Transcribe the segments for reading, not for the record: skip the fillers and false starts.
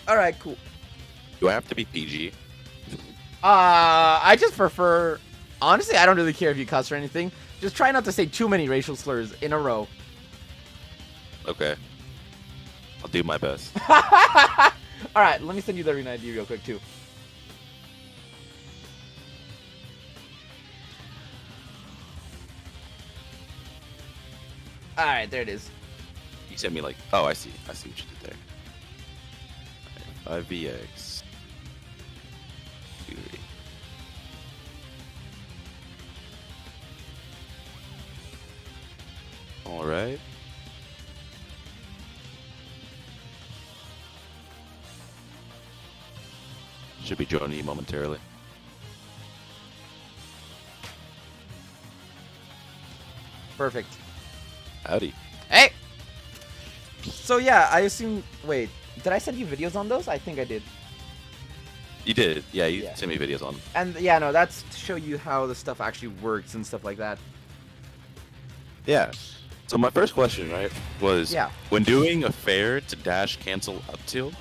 All right, cool. Do I have to be PG? I just prefer. Honestly, I don't really care if you cuss or anything. Just try not to say too many racial slurs in a row. Okay. I'll do my best. All right, let me send you the arena ID real quick too. All right, there it is. You sent me like, oh, I see what you did there. 5VX. All right. Should be joining you momentarily. Perfect. Howdy. Hey! So yeah, I assume... Wait, did I send you videos on those? I think I did. You did. Yeah, you sent me videos on them. And yeah, no, that's to show you how the stuff actually works and stuff like that. Yeah. So my first question, right, was when doing a fair to dash cancel up tilt,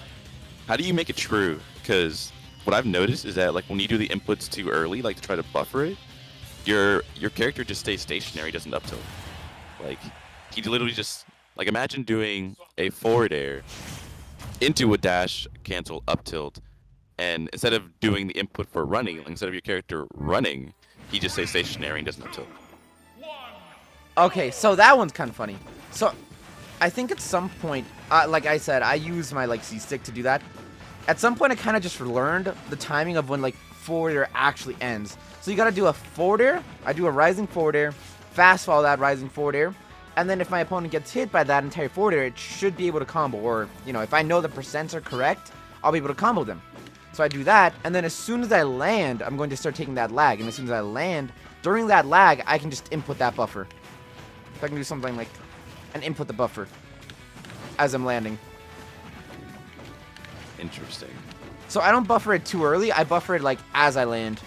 how do you make it true? Because what I've noticed is that like when you do the inputs too early, like to try to buffer it, your character just stays stationary, doesn't up tilt. Like he literally just like imagine doing a forward air into a dash cancel up tilt, and instead of doing the input for running, like, instead of your character running, he just stays stationary and doesn't up tilt. Okay, so that one's kind of funny. So, I think at some point, like I said, I use my like C-stick to do that. At some point, I kind of just learned the timing of when like forward air actually ends. So you gotta do a forward air. I do a rising forward air, fast follow that rising forward air, and then if my opponent gets hit by that entire forward air, it should be able to combo. Or you know, if I know the percents are correct, I'll be able to combo them. So I do that, and then as soon as I land, I'm going to start taking that lag. And as soon as I land, during that lag, I can just input that buffer. If I can do something like an input the buffer as I'm landing. Interesting. So I don't buffer it too early. I buffer it like as I land.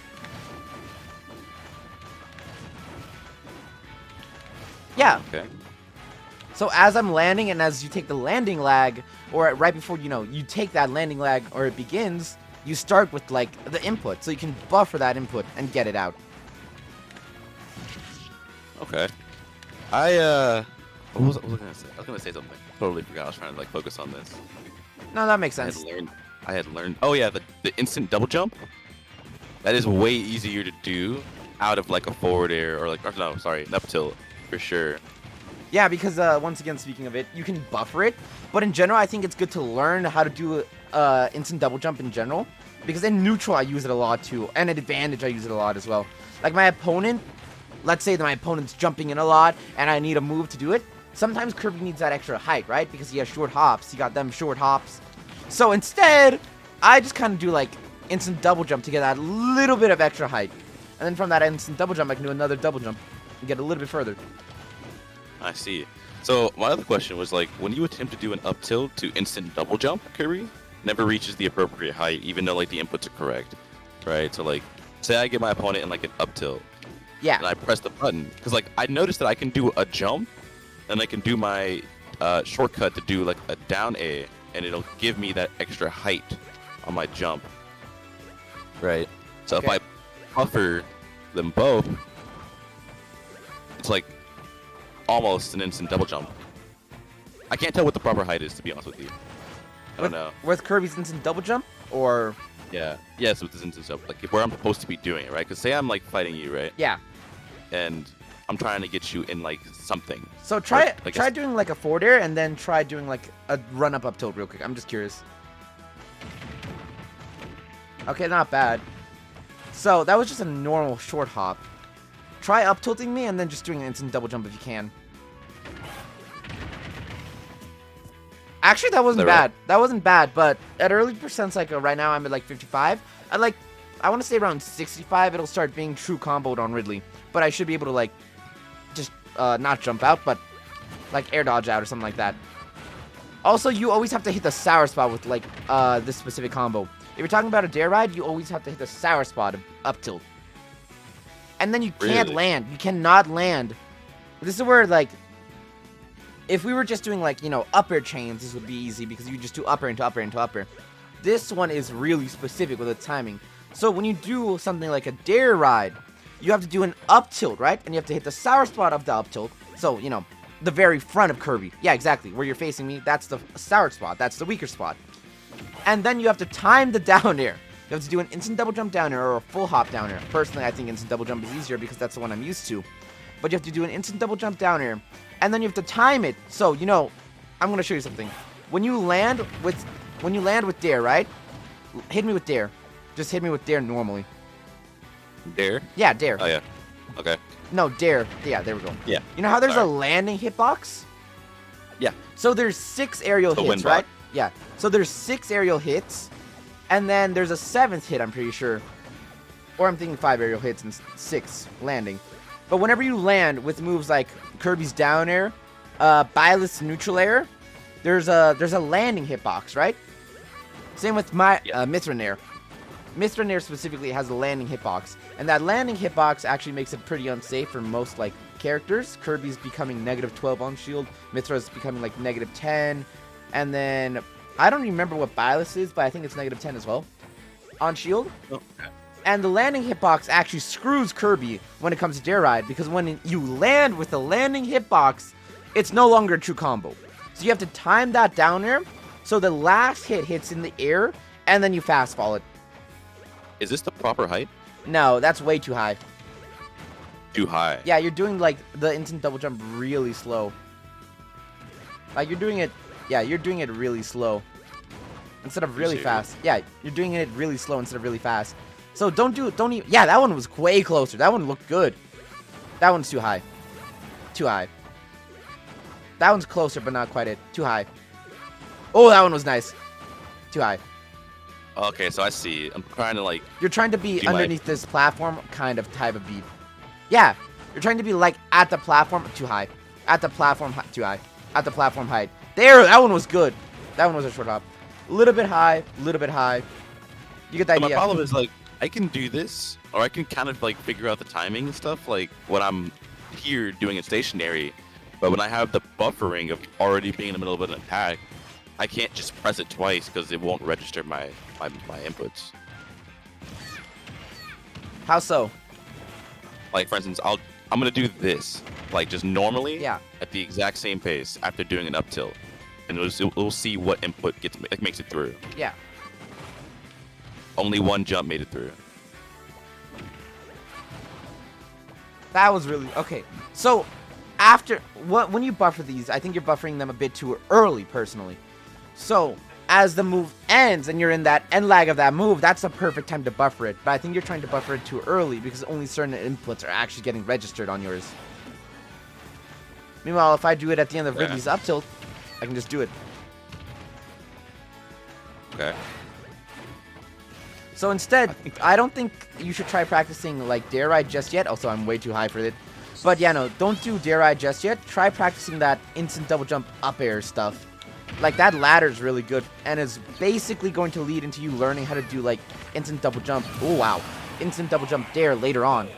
Yeah. Okay. So as I'm landing and as you take the landing lag, or right before, you know, you take that landing lag or it begins, you start with like the input. So you can buffer that input and get it out. Okay. What was I gonna say? I was gonna say something. Totally forgot. I was trying to like focus on this. No, that makes sense. I had learned. Oh yeah, the instant double jump. That is way easier to do out of like a forward air or like no, sorry, an up tilt for sure. Yeah, because once again, speaking of it, you can buffer it, but in general, I think it's good to learn how to do instant double jump in general, because in neutral I use it a lot too, and at advantage I use it a lot as well. Like my opponent. Let's say that my opponent's jumping in a lot, and I need a move to do it. Sometimes Kirby needs that extra height, right? Because he has short hops. He got them short hops. So instead, I just kind of do like instant double jump to get that little bit of extra height. And then from that instant double jump, I can do another double jump and get a little bit further. I see. So my other question was like, when you attempt to do an up tilt to instant double jump, Kirby never reaches the appropriate height, even though like the inputs are correct, right? So like, say I get my opponent in like an up tilt. Yeah. And I press the button because like I noticed that I can do a jump, and I can do my shortcut to do like a down A, and it'll give me that extra height on my jump. Right. So if I buffer them both, it's like almost an instant double jump. I can't tell what the proper height is, to be honest with you. I don't know. With Kirby's instant double jump, or yeah, yes, with this instant jump, like where I'm supposed to be doing it, right? Because say I'm like fighting you, right? Yeah. And I'm trying to get you in like something. So try doing like a forward air and then try doing like a run up tilt real quick. I'm just curious. Okay, not bad. So that was just a normal short hop. Try up tilting me and then just doing an instant double jump if you can. Actually, that wasn't bad. That wasn't bad, but at early percents, like right now, I'm at like 55. I want to stay around 65. It'll start being true comboed on Ridley, but I should be able to like just not jump out, but like air dodge out or something like that. Also, you always have to hit the sour spot with like this specific combo. If you're talking about a dare ride, you always have to hit the sour spot of up tilt, and then you can't land. You cannot land. This is where like. If we were just doing like, you know, up air chains, this would be easy because you just do up air into up air into up air. this one is really specific with the timing. So when you do something like a dare ride, you have to do an up tilt, right? And you have to hit the sour spot of the up tilt. So, you know, the very front of Kirby. Yeah, exactly. Where you're facing me, that's the sour spot. That's the weaker spot. And then you have to time the down air. You have to do an instant double jump down air or a full hop down air. Personally, I think instant double jump is easier because that's the one I'm used to. But you have to do an instant double jump down air. And then you have to time it. So, you know, I'm going to show you something. When you land with dare, right? Hit me with dare. Just hit me with dare normally. Dare? Yeah, dare. Oh, yeah. Okay. No, dare. Yeah, there we go. Yeah. You know how there's a landing hitbox? Yeah. So there's 6 aerial hits, right? Yeah. So there's 6 aerial hits, and then there's a 7th hit, I'm pretty sure. Or I'm thinking 5 aerial hits and 6 landing. But whenever you land with moves like Kirby's down air, Byleth's neutral air, there's a landing hitbox, right? Same with my Mithrin air. Mithrin air specifically has a landing hitbox, and that landing hitbox actually makes it pretty unsafe for most like characters. Kirby's becoming -12 on shield, Mithra's becoming like -10, and then I don't remember what Byleth is, but I think it's -10 as well on shield. Okay. And the landing hitbox actually screws Kirby when it comes to dare ride, because when you land with the landing hitbox, it's no longer a true combo. So you have to time that down air so the last hit hits in the air, and then you fast fall it. Is this the proper height? No, that's way too high. Too high. Yeah, you're doing like the instant double jump really slow. Like you're doing it really slow instead of really fast. Yeah, you're doing it really slow instead of really fast. So don't even, yeah, that one was way closer. That one looked good. That one's too high. Too high. That one's closer, but not quite it. Too high. Oh, that one was nice. Too high. Okay, so I see. I'm trying to like... You're trying to be underneath this platform kind of type of beat. Yeah, you're trying to be like at the platform, too high. At the platform, too high. At the platform height. There, that one was good. That one was a short hop. A little bit high, a little bit high. You get the idea. My problem is like, I can do this, or I can kind of like figure out the timing and stuff, like when I'm here doing it stationary. But when I have the buffering of already being in the middle of an attack, I can't just press it twice because it won't register my inputs. How so? Like for instance, I'm gonna do this like just normally, yeah, at the exact same pace after doing an up tilt, and we'll see what input makes it through. Yeah. Only one jump made it through. That was really okay. So after when you buffer these, I think you're buffering them a bit too early, personally. So as the move ends and you're in that end lag of that move, that's the perfect time to buffer it. But I think you're trying to buffer it too early because only certain inputs are actually getting registered on yours. Meanwhile, if I do it at the end of Ridley's up tilt, I can just do it. Okay. So instead, I don't think you should try practicing like dare ride just yet. Also, I'm way too high for it. But yeah, no, don't do dare ride just yet. Try practicing that instant double jump up air stuff. Like that ladder is really good and is basically going to lead into you learning how to do like instant double jump. Oh wow, instant double jump dare later on.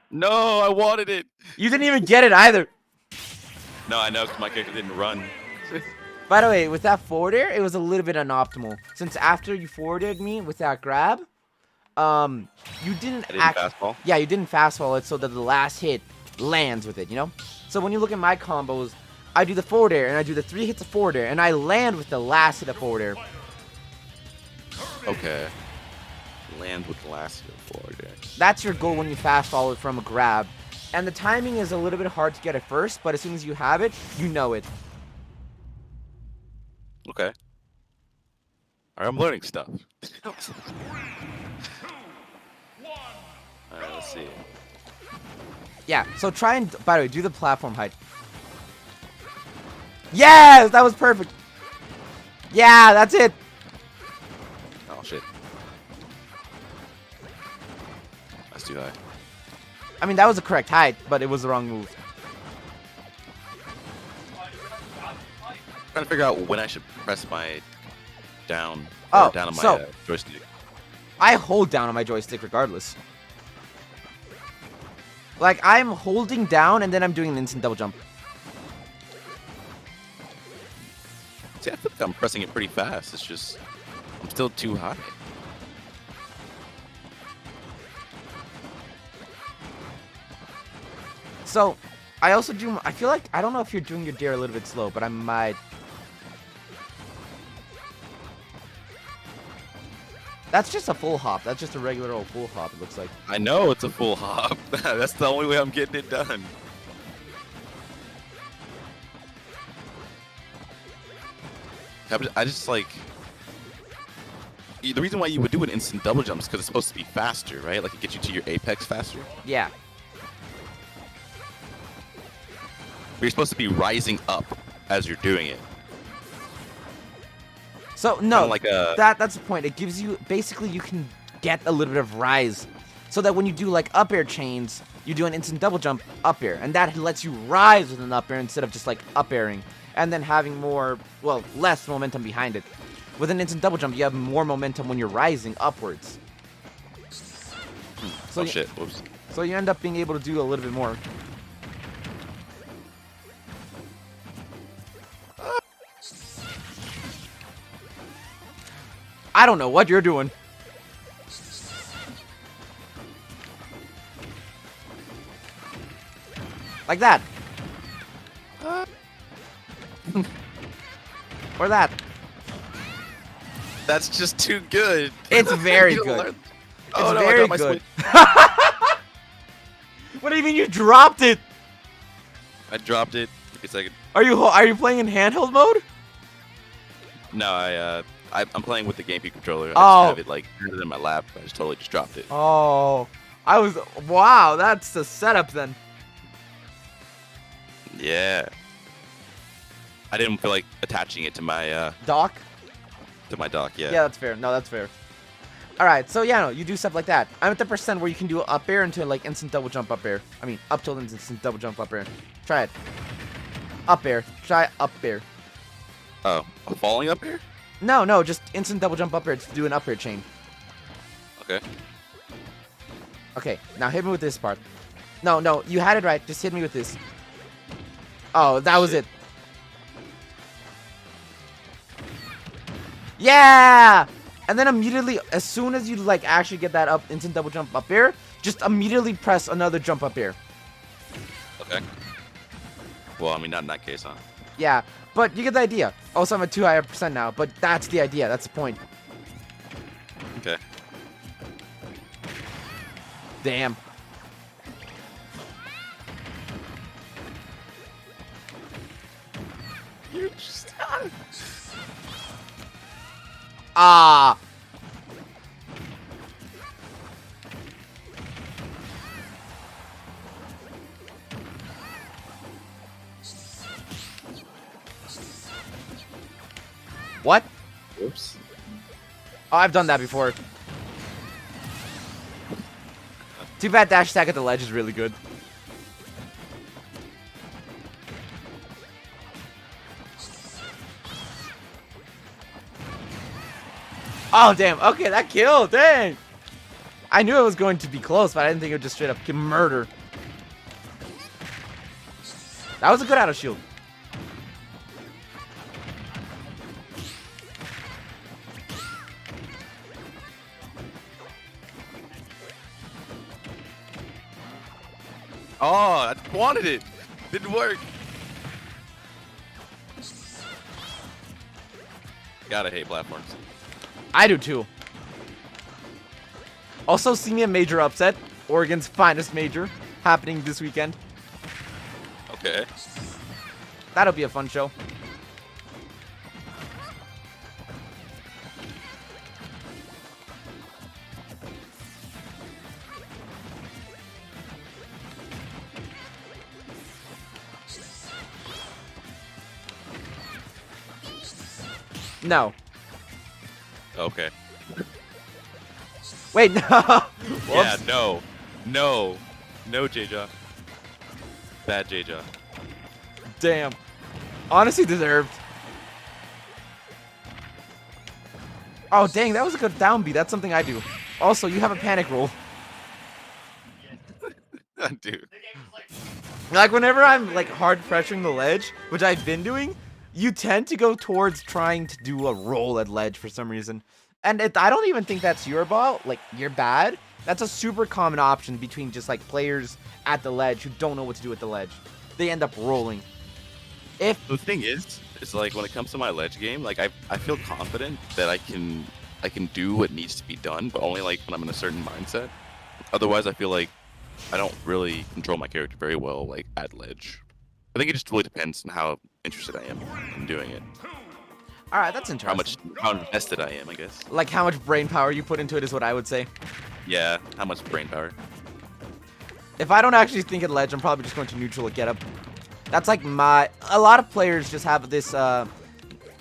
No, I wanted it. You didn't even get it either. No, I know because my character didn't run. By the way, with that forward air, it was a little bit unoptimal. Since after you forwarded me with that grab, you didn't fastball? Yeah, you didn't fastball it so that the last hit lands with it, you know? So when you look at my combos, I do the forward air, and I do the 3 hits of forward air, and I land with the last hit of forward air. Okay. Land with the last hit of forward air. That's your goal when you fastball it from a grab. And the timing is a little bit hard to get at first, but as soon as you have it, you know it. Okay. Alright, I'm learning stuff. Alright, let's see. Yeah, so try and, by the way, do the platform height. Yes, that was perfect. Yeah, that's it. Oh, shit. That's too high. I mean, that was the correct height, but it was the wrong move. Trying to figure out when I should press my down on my joystick. I hold down on my joystick regardless. Like, I'm holding down and then I'm doing an instant double jump. See, I feel like I'm pressing it pretty fast. It's just I'm still too high. So, I also do. I feel like I don't know if you're doing your dare a little bit slow, but I might. That's just a full hop. That's just a regular old full hop. It looks like. I know it's a full hop. That's the only way I'm getting it done. I just like the reason why you would do an instant double jump is because it's supposed to be faster, right? Like it gets you to your apex faster. Yeah. But you're supposed to be rising up as you're doing it. So no, like that's the point. It gives you basically you can get a little bit of rise, so that when you do like up air chains, you do an instant double jump up air, and that lets you rise with an up air instead of just like up airing and then having more, well, less momentum behind it. With an instant double jump, you have more momentum when you're rising upwards. So oh shit! Whoops. So you end up being able to do a little bit more. I don't know what you're doing. Like that. Or that. That's just too good. It's very good. Oh, it's no, very I got my good. What do you mean you dropped it? I dropped it. Give me a second. Are you playing in handheld mode? No, I'm playing with the GameCube controller. I Oh. just have it like in my lap. I just totally just dropped it. Oh, wow, that's the setup then. Yeah. I didn't feel like attaching it to my Dock? dock. Yeah. Yeah, that's fair. No, that's fair. All right, so yeah, no, you do stuff like that. I'm at the percent where you can do up air into like instant double jump up air. I mean, up tilt instant double jump up air. Try it. Up air. Try up air. Oh, falling up here? No, just instant double jump up air to do an up air chain. Okay. Okay, now hit me with this part. No, you had it right. Just hit me with this. Oh, that was it. Yeah! And then immediately, as soon as you like actually get that up instant double jump up air, just immediately press another jump up air. Okay. Well, I mean, not in that case, huh? Yeah, but you get the idea. Also, I'm at too high a percent now, but that's the idea. That's the point. Okay. Damn. You just... Ah. What? Oops. Oh, I've done that before. Too bad dash attack at the ledge is really good. Oh, damn. Okay, that killed. Dang. I knew it was going to be close, but I didn't think it would just straight up murder. That was a good out of shield. Oh, I wanted it. Didn't work. Gotta hate platforms. I do too. Also, see me a major upset. Oregon's finest major happening this weekend. Okay. That'll be a fun show. No. Okay. Wait, no. Yeah, no. No, JeJa. Bad JeJa. Damn. Honestly deserved. Oh, dang, that was a good down B. That's something I do. Also, you have a panic roll. Dude. Like, whenever I'm, like, hard pressuring the ledge, which I've been doing, you tend to go towards trying to do a roll at ledge for some reason. And I don't even think that's your fault. Like, you're bad. That's a super common option between just, like, players at the ledge who don't know what to do at the ledge. They end up rolling. If the thing is like when it comes to my ledge game, like I feel confident that I can do what needs to be done, but only like when I'm in a certain mindset. Otherwise, I feel like I don't really control my character very well, like at ledge. I think it just really depends on how interested I am in doing it. All right, that's interesting. How invested I am, I guess. Like how much brain power you put into it is what I would say. Yeah, how much brain power. If I don't actually think at ledge, I'm probably just going to neutral at get up. That's like a lot of players just have this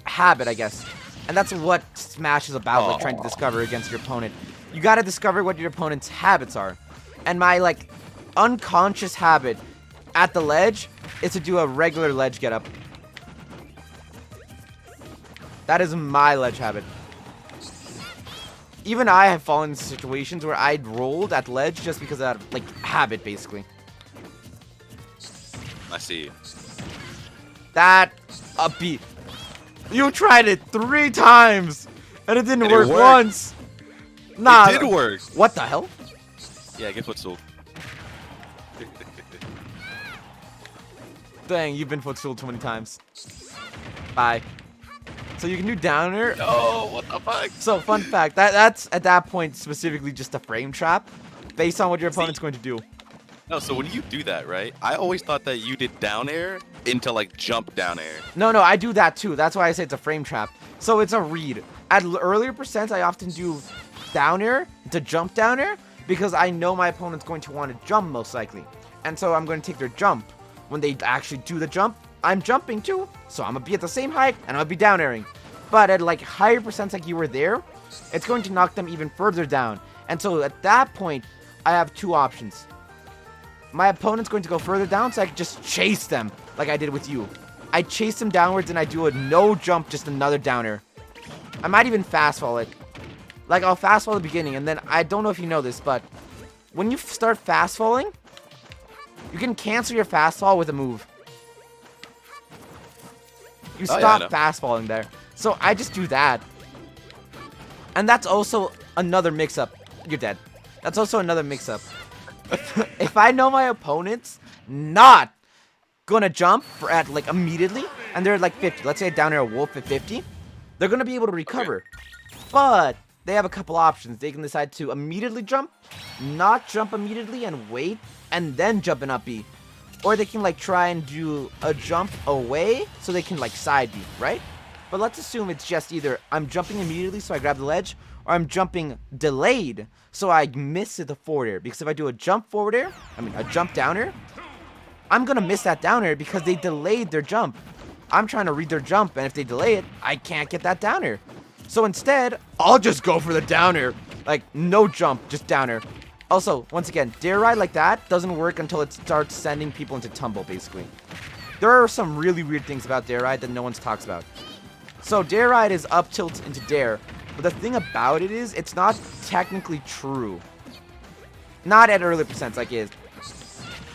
habit, I guess. And that's what Smash is about, like trying to discover against your opponent. You gotta discover what your opponent's habits are. And my, like, unconscious habit at the ledge is to do a regular ledge get up. That is my ledge habit. Even I have fallen into situations where I'd rolled at ledge just because of that, like, habit, basically. I see. That upbeat. You tried it 3 times, and it didn't work once. Nah. It did work. What the hell? Yeah, get footstool. Dang, you've been footstool too many times. Bye. So you can do downer. Oh, what the fuck? So fun fact, that's at that point specifically just a frame trap, based on what your opponent's going to do. No, so when you do that, right? I always thought that you did down air into like jump down air. No, I do that too. That's why I say it's a frame trap. So it's a read. At earlier percents, I often do down air to jump down air because I know my opponent's going to want to jump most likely. And so I'm going to take their jump. When they actually do the jump, I'm jumping too. So I'm going to be at the same height and I'll be down airing. But at like higher percents like you were there, it's going to knock them even further down. And so at that point, I have 2 options. My opponent's going to go further down, so I can just chase them, like I did with you. I chase them downwards, and I do a no jump, just another downer. I might even fast fall it. Like, I'll fast fall at the beginning, and then, I don't know if you know this, but when you start fast falling, you can cancel your fast fall with a move. You stop fast falling there. So, I just do that. And that's also another mix-up. You're dead. That's also another mix-up. If I know my opponent's not gonna jump at like immediately, and they're at like 50, let's say down air a wolf at 50, they're gonna be able to recover. Okay. But they have a couple options. They can decide to immediately jump, not jump immediately and wait, and then jump an up B. Or they can like try and do a jump away so they can like side B, right? But let's assume it's just either I'm jumping immediately so I grab the ledge, or I'm jumping delayed so I miss the forward air. Because if I do a jump forward air, a jump down air, I'm going to miss that down air because they delayed their jump. I'm trying to read their jump, and if they delay it, I can't get that down air. So instead, I'll just go for the down air. Like, no jump, just down air. Also, once again, dare ride like that doesn't work until it starts sending people into tumble, basically. There are some really weird things about dare ride that no one talks about. So dare ride is up tilt into dare. But the thing about it is, it's not technically true. Not at early percents like it is.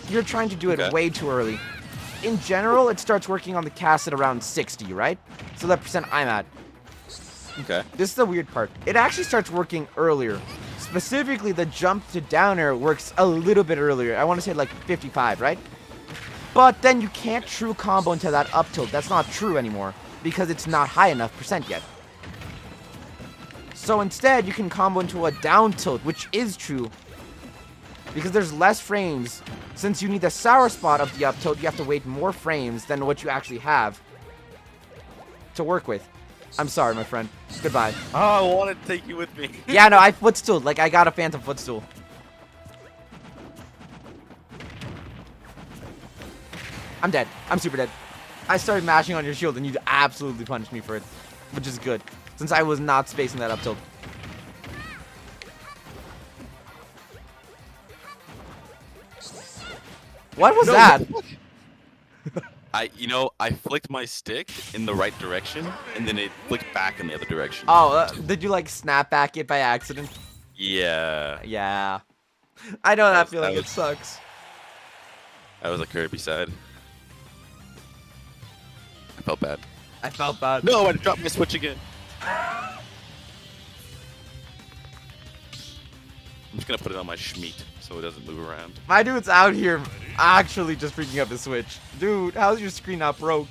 You're trying to do it way too early. In general, it starts working on the cast at around 60, right? So that percent I'm at. Okay. This is the weird part. It actually starts working earlier. Specifically, the jump to down air works a little bit earlier. I want to say like 55, right? But then you can't true combo into that up tilt. That's not true anymore because it's not high enough percent yet. So instead, you can combo into a down tilt, which is true. Because there's less frames. Since you need the sour spot of the up tilt, you have to wait more frames than what you actually have to work with. I'm sorry, my friend. Goodbye. Oh, I wanted to take you with me. Yeah, no, I footstooled. Like, I got a phantom footstool. I'm dead. I'm super dead. I started mashing on your shield, and you absolutely punished me for it. Which is good. Since I was not spacing that up tilt. What was that? I flicked my stick in the right direction, and then it flicked back in the other direction. Oh, did you like snap back it by accident? Yeah. Yeah. I know that feeling. It sucks. That was a Kirby side. I felt bad. I felt bad. No, I dropped my switch again. I'm just gonna put it on my Schmeat so it doesn't move around. My dude's out here actually just freaking up his Switch. Dude, how's your screen not broke?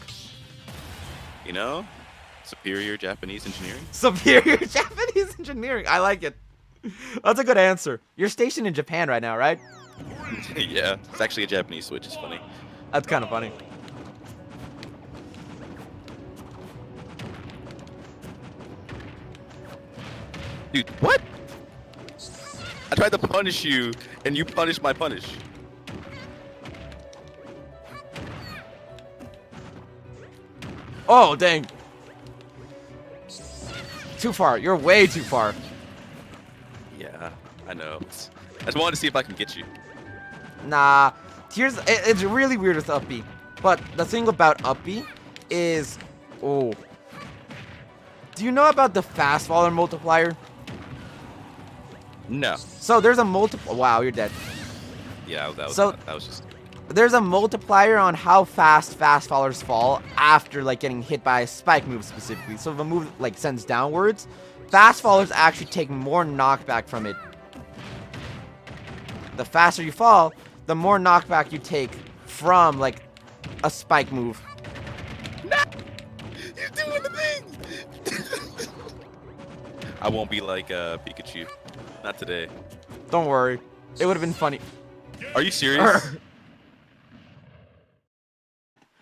You know? Superior Japanese engineering? Superior Japanese engineering. I like it. That's a good answer. You're stationed in Japan right now, right? Yeah, it's actually a Japanese Switch. It's funny. That's kind of funny. Dude, what? I tried to punish you, and you punished my punish. Oh, dang. Too far. You're way too far. Yeah, I know. I just wanted to see if I can get you. Nah. It's really weird with up B. But the thing about up B is... Oh. Do you know about the fast faller multiplier? No. So there's a Wow, you're dead. Yeah, that was just... There's a multiplier on how fast fallers fall after like getting hit by a spike move specifically. So if a move like sends downwards, fast fallers actually take more knockback from it. The faster you fall, the more knockback you take from like a spike move. No! You're doing the thing! I won't be like Pikachu. Not today. Don't worry. It would have been funny. Are you serious?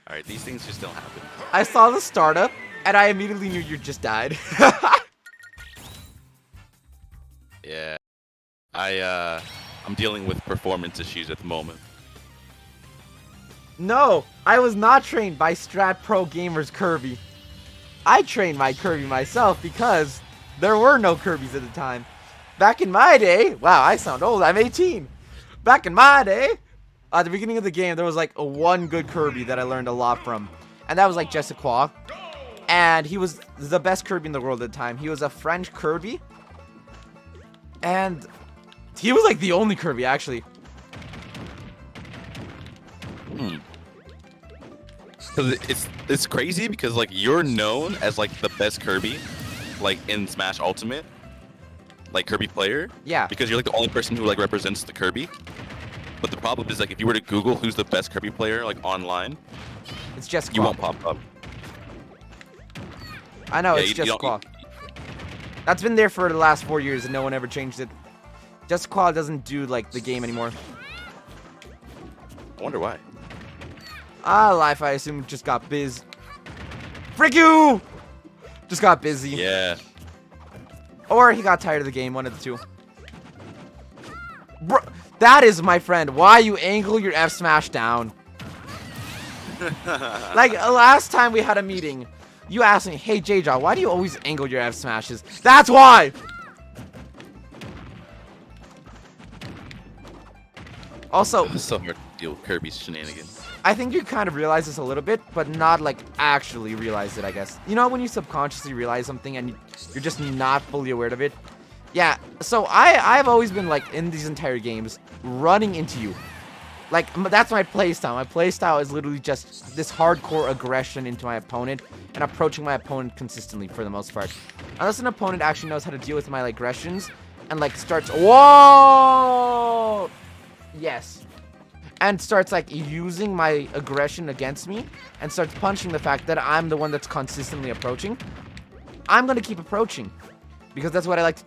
Alright, these things just don't happen. I saw the startup, and I immediately knew you just died. Yeah. I'm dealing with performance issues at the moment. No, I was not trained by Strat Pro Gamers Kirby. I trained my Kirby myself because there were no Kirbys at the time. Back in my day, wow, I sound old, I'm 18. Back in my day, at the beginning of the game, there was like one good Kirby that I learned a lot from. And that was like JeJaCord. And he was the best Kirby in the world at the time. He was a French Kirby. And he was like the only Kirby, actually. Cause it's crazy because like you're known as like the best Kirby, like in Smash Ultimate, like Kirby player. Yeah. Because you're like the only person who like represents the Kirby. But the problem is like if you were to Google who's the best Kirby player like online, it's JeJaCord. You won't pop up. I know, it's JeJaCord. That's been there for the last 4 years and no one ever changed it. JeJaCord doesn't do like the game anymore. I wonder why. Life, I assume, just got biz. Frick you! Just got busy. Yeah. Or he got tired of the game, one of the two. Bro, that is, my friend, why you angle your F smash down. Like, last time we had a meeting, you asked me, hey, JeJa, why do you always angle your F smashes? That's why! Also, it's so hard to deal with Kirby's shenanigans. I think you kind of realize this a little bit, but not like actually realize it, I guess. You know when you subconsciously realize something and you're just not fully aware of it? Yeah, so I've always been like in these entire games running into you. Like, that's my playstyle. My playstyle is literally just this hardcore aggression into my opponent and approaching my opponent consistently for the most part. Unless an opponent actually knows how to deal with my like, aggressions and like starts, whoa! Yes. And starts like using my aggression against me and starts punching the fact that I'm the one that's consistently approaching. I'm gonna keep approaching because that's what I like to...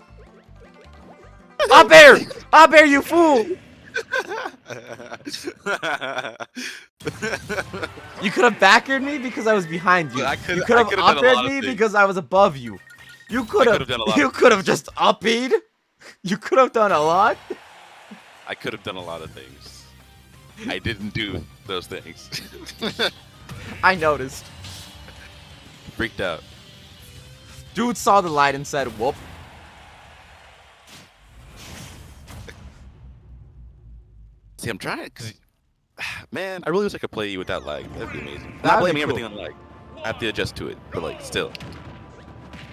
Up air! Up air, you fool! You could have back-aired me because I was behind you. You could have up-aired me because I was above you. You could have just up-aired. You could have done a lot. I could have done a lot of things. I didn't do those things. I noticed. Freaked out. Dude saw the light and said, whoop. See, I'm trying, because, man, I really wish I could play you without lag. That'd be amazing. I'm not That'd blaming be everything on lag. I have to adjust to it, but, like, still.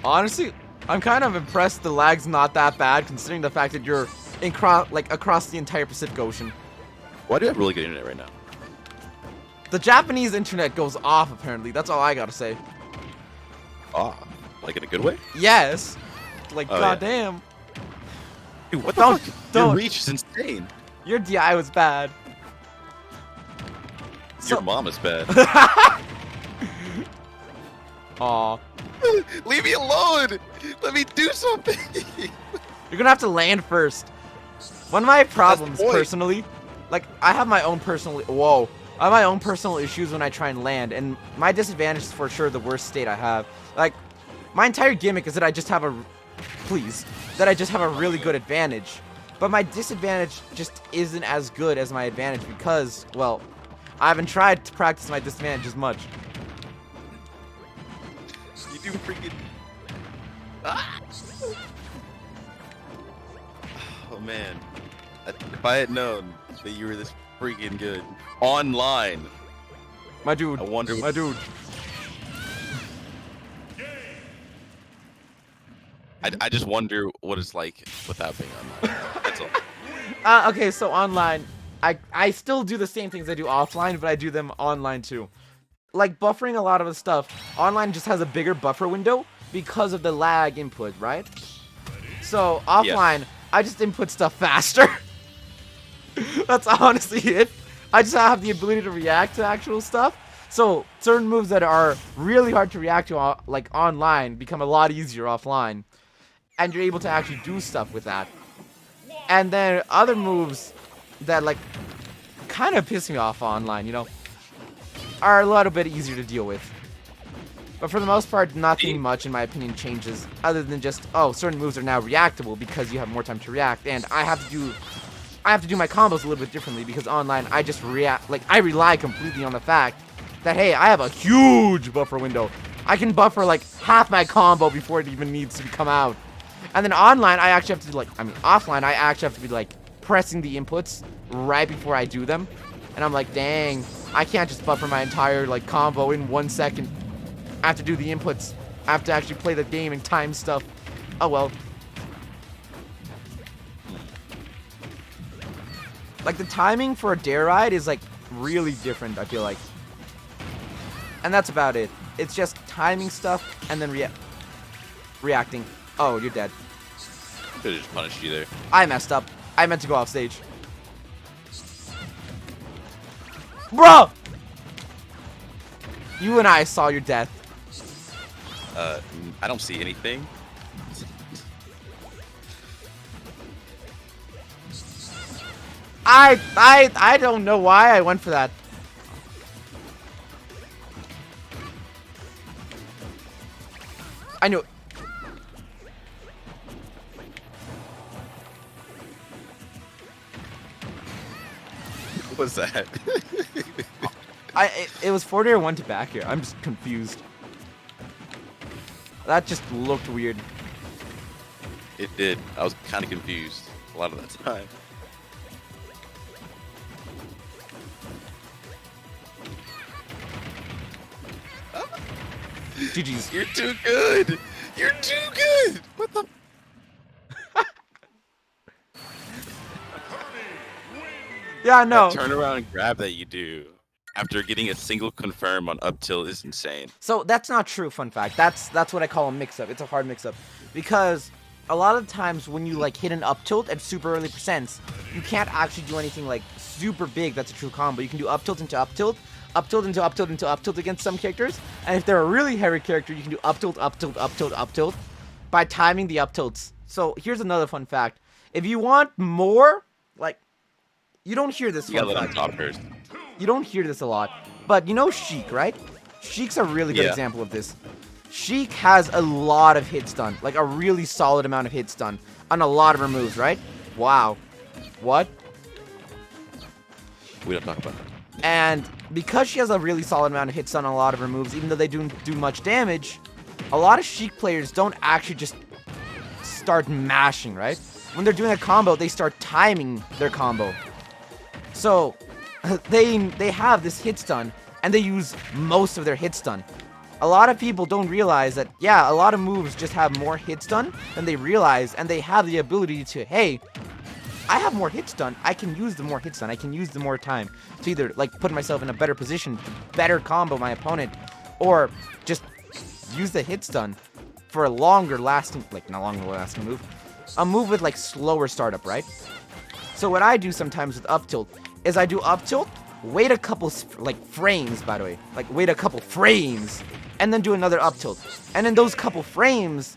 Honestly, I'm kind of impressed the lag's not that bad, considering the fact that you're across the entire Pacific Ocean. Why do you have really good internet right now? The Japanese internet goes off, apparently. That's all I gotta say. off? Like in a good way? Yes. Like, Oh, goddamn. Dude, what the Don't- fuck? don't. Your reach is insane. Your DI was bad. Your mom is bad. Aw. Leave me alone. Let me do something. You're gonna have to land first. One of my problems, point. personally, like, I have my own personal... Whoa. I have my own personal issues when I try and land, and my disadvantage is for sure the worst state I have. Like, my entire gimmick is that I just have a... Please. That I just have a really good advantage. But my disadvantage just isn't as good as my advantage because, well, I haven't tried to practice my disadvantage as much. You do freaking... Ah! Oh, man. If I had known that you were this freaking good online, My dude. I wonder. My dude. I just wonder what it's like without being online. That's all. Okay, so online, I still do the same things I do offline, but I do them online too. Like buffering a lot of the stuff, online just has a bigger buffer window because of the lag input, right? So offline, Yes. I just input stuff faster. That's honestly it. I just have the ability to react to actual stuff. So certain moves that are really hard to react to, like online, become a lot easier offline. And you're able to actually do stuff with that. And then other moves that, like, kind of piss me off online, you know, are a little bit easier to deal with. But for the most part, nothing much, in my opinion, changes, other than just, oh, certain moves are now reactable because you have more time to react, and I have to do my combos a little bit differently because online I just react, like, I rely completely on the fact that, hey, I have a huge buffer window. I can buffer like half my combo before it even needs to come out. And then online, I actually have to do offline, I actually have to be like pressing the inputs right before I do them. And I'm like, dang, I can't just buffer my entire like combo in 1 second. I have to do the inputs. I have to actually play the game and time stuff. Oh well. Like the timing for a dare ride is like really different, I feel like. And that's about it. It's just timing stuff and then reacting. Oh, you're dead. Could've just punished you there. I messed up. I meant to go off stage. Bro! You and I saw your death. I don't see anything. I don't know why I went for that. I knew it. What was that? It was 40 or 1 to back here. I'm just confused. That just looked weird. It did. I was kind of confused a lot of that time. GG's. You're too good. You're too good. What the? Yeah, I know. That turnaround and grab that you do after getting a single confirm on up tilt is insane. So that's not true, fun fact. That's what I call a mix-up. It's a hard mix-up. Because a lot of times when you like hit an up tilt at super early percents, you can't actually do anything like super big that's a true combo. You can do up tilt into up tilt, up tilt into up tilt into up tilt against some characters. And if they're a really heavy character, you can do up tilt, up tilt, up tilt, up tilt by timing the up tilts. So here's another fun fact. If you want more, like, you don't hear this. You gotta let him top first. You don't hear this a lot, but you know Sheik, right? Sheik's a really good example of this. Sheik has a lot of hit stun, like a really solid amount of hit stun on a lot of her moves, right? Wow. What? We don't talk about that. And because she has a really solid amount of hit stun on a lot of her moves, even though they don't do much damage, a lot of Sheik players don't actually just start mashing, right? When they're doing a combo, they start timing their combo. So they have this hit stun, and they use most of their hit stun. A lot of people don't realize that, yeah, a lot of moves just have more hit stun than they realize, and they have the ability to, hey, I have more hit stun, I can use the more hit stun, I can use the more time to either, like, put myself in a better position to better combo my opponent, or just use the Hitstun for a longer lasting, like not longer lasting move, a move with like slower startup, right? So what I do sometimes with up tilt is I do up tilt, wait a couple like frames, by the way, like wait a couple frames, and then do another up tilt. And in those couple frames,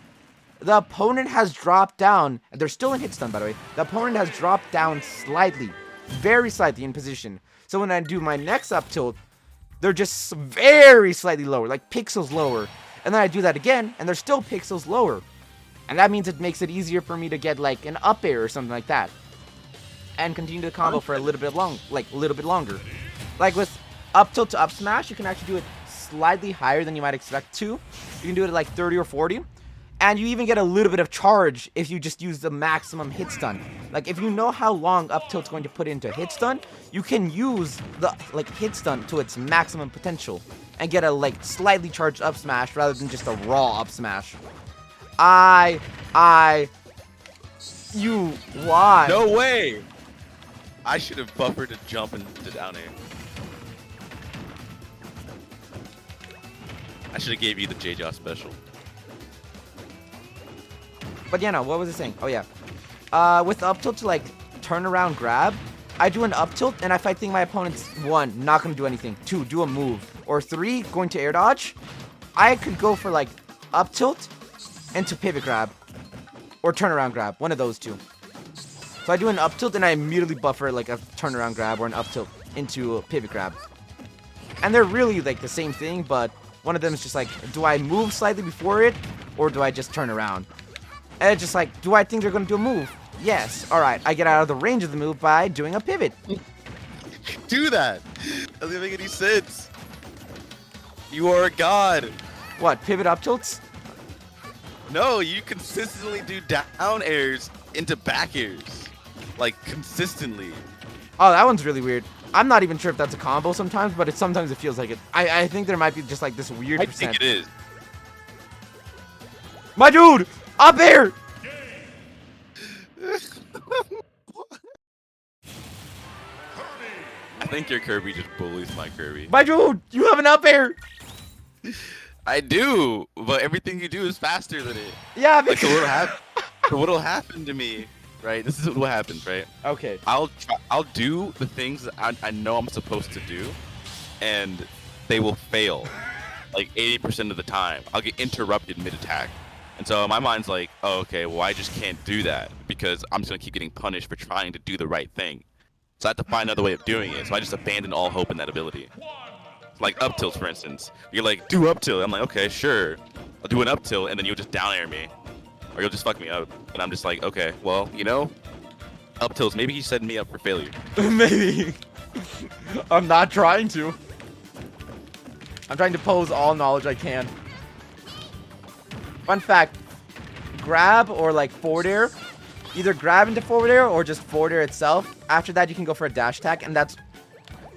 the opponent has dropped down, and they're still in Hitstun, by the way. The opponent has dropped down slightly, very slightly in position. So when I do my next up tilt, they're just very slightly lower, like pixels lower. And then I do that again, and they're still pixels lower. And that means it makes it easier for me to get like an up air or something like that. And continue the combo for a little bit longer. Like with up tilt to up smash, you can actually do it slightly higher than you might expect to. You can do it at like 30 or 40. And you even get a little bit of charge if you just use the maximum hit stun. Like if you know how long up tilt's going to put into hit stun, you can use the like hit stun to its maximum potential and get a like slightly charged up smash rather than just a raw up smash. Why? No way! I should have buffered to jump into down air. I should have gave you the JeJaCord special. But yeah, no, what was I saying? Oh yeah. With up tilt to like turn around grab, I do an up tilt, and if I think my opponent's 1, not gonna do anything, 2, do a move, or 3, going to air dodge, I could go for like up tilt into pivot grab, or turnaround grab, one of those two. So I do an up tilt, and I immediately buffer like a turnaround grab or an up tilt into a pivot grab. And they're really like the same thing, but one of them is just like, do I move slightly before it, or do I just turn around? And it's just like, do I think they're going to do a move? Yes. All right. I get out of the range of the move by doing a pivot. Do that. That doesn't make any sense. You are a god. What? Pivot up tilts? No, you consistently do down airs into back airs. Like, consistently. Oh, that one's really weird. I'm not even sure if that's a combo sometimes, but sometimes it feels like it. I think there might be just like this weird percent. I think it is. My dude! Up air! I think your Kirby just bullies my Kirby. My dude! You have an up air! I do, but everything you do is faster than it. Yeah, because... Like, so what'll happen to me, right? This is what happens, right? Okay. I'll do the things that I know I'm supposed to do, and they will fail. Like 80% of the time. I'll get interrupted mid-attack. And so my mind's like, oh, okay, well, I just can't do that because I'm just going to keep getting punished for trying to do the right thing. So I have to find another way of doing it. So I just abandon all hope in that ability. Like up tilts, for instance. You're like, do up tilt. I'm like, okay, sure. I'll do an up tilt, and then you'll just down air me. Or you'll just fuck me up. And I'm just like, okay, well, you know, up tilts, maybe he's setting me up for failure. Maybe. I'm not trying to. I'm trying to pose all knowledge I can. Fun fact, grab or like forward air, either grab into forward air or just forward air itself. After that, you can go for a dash attack, and that's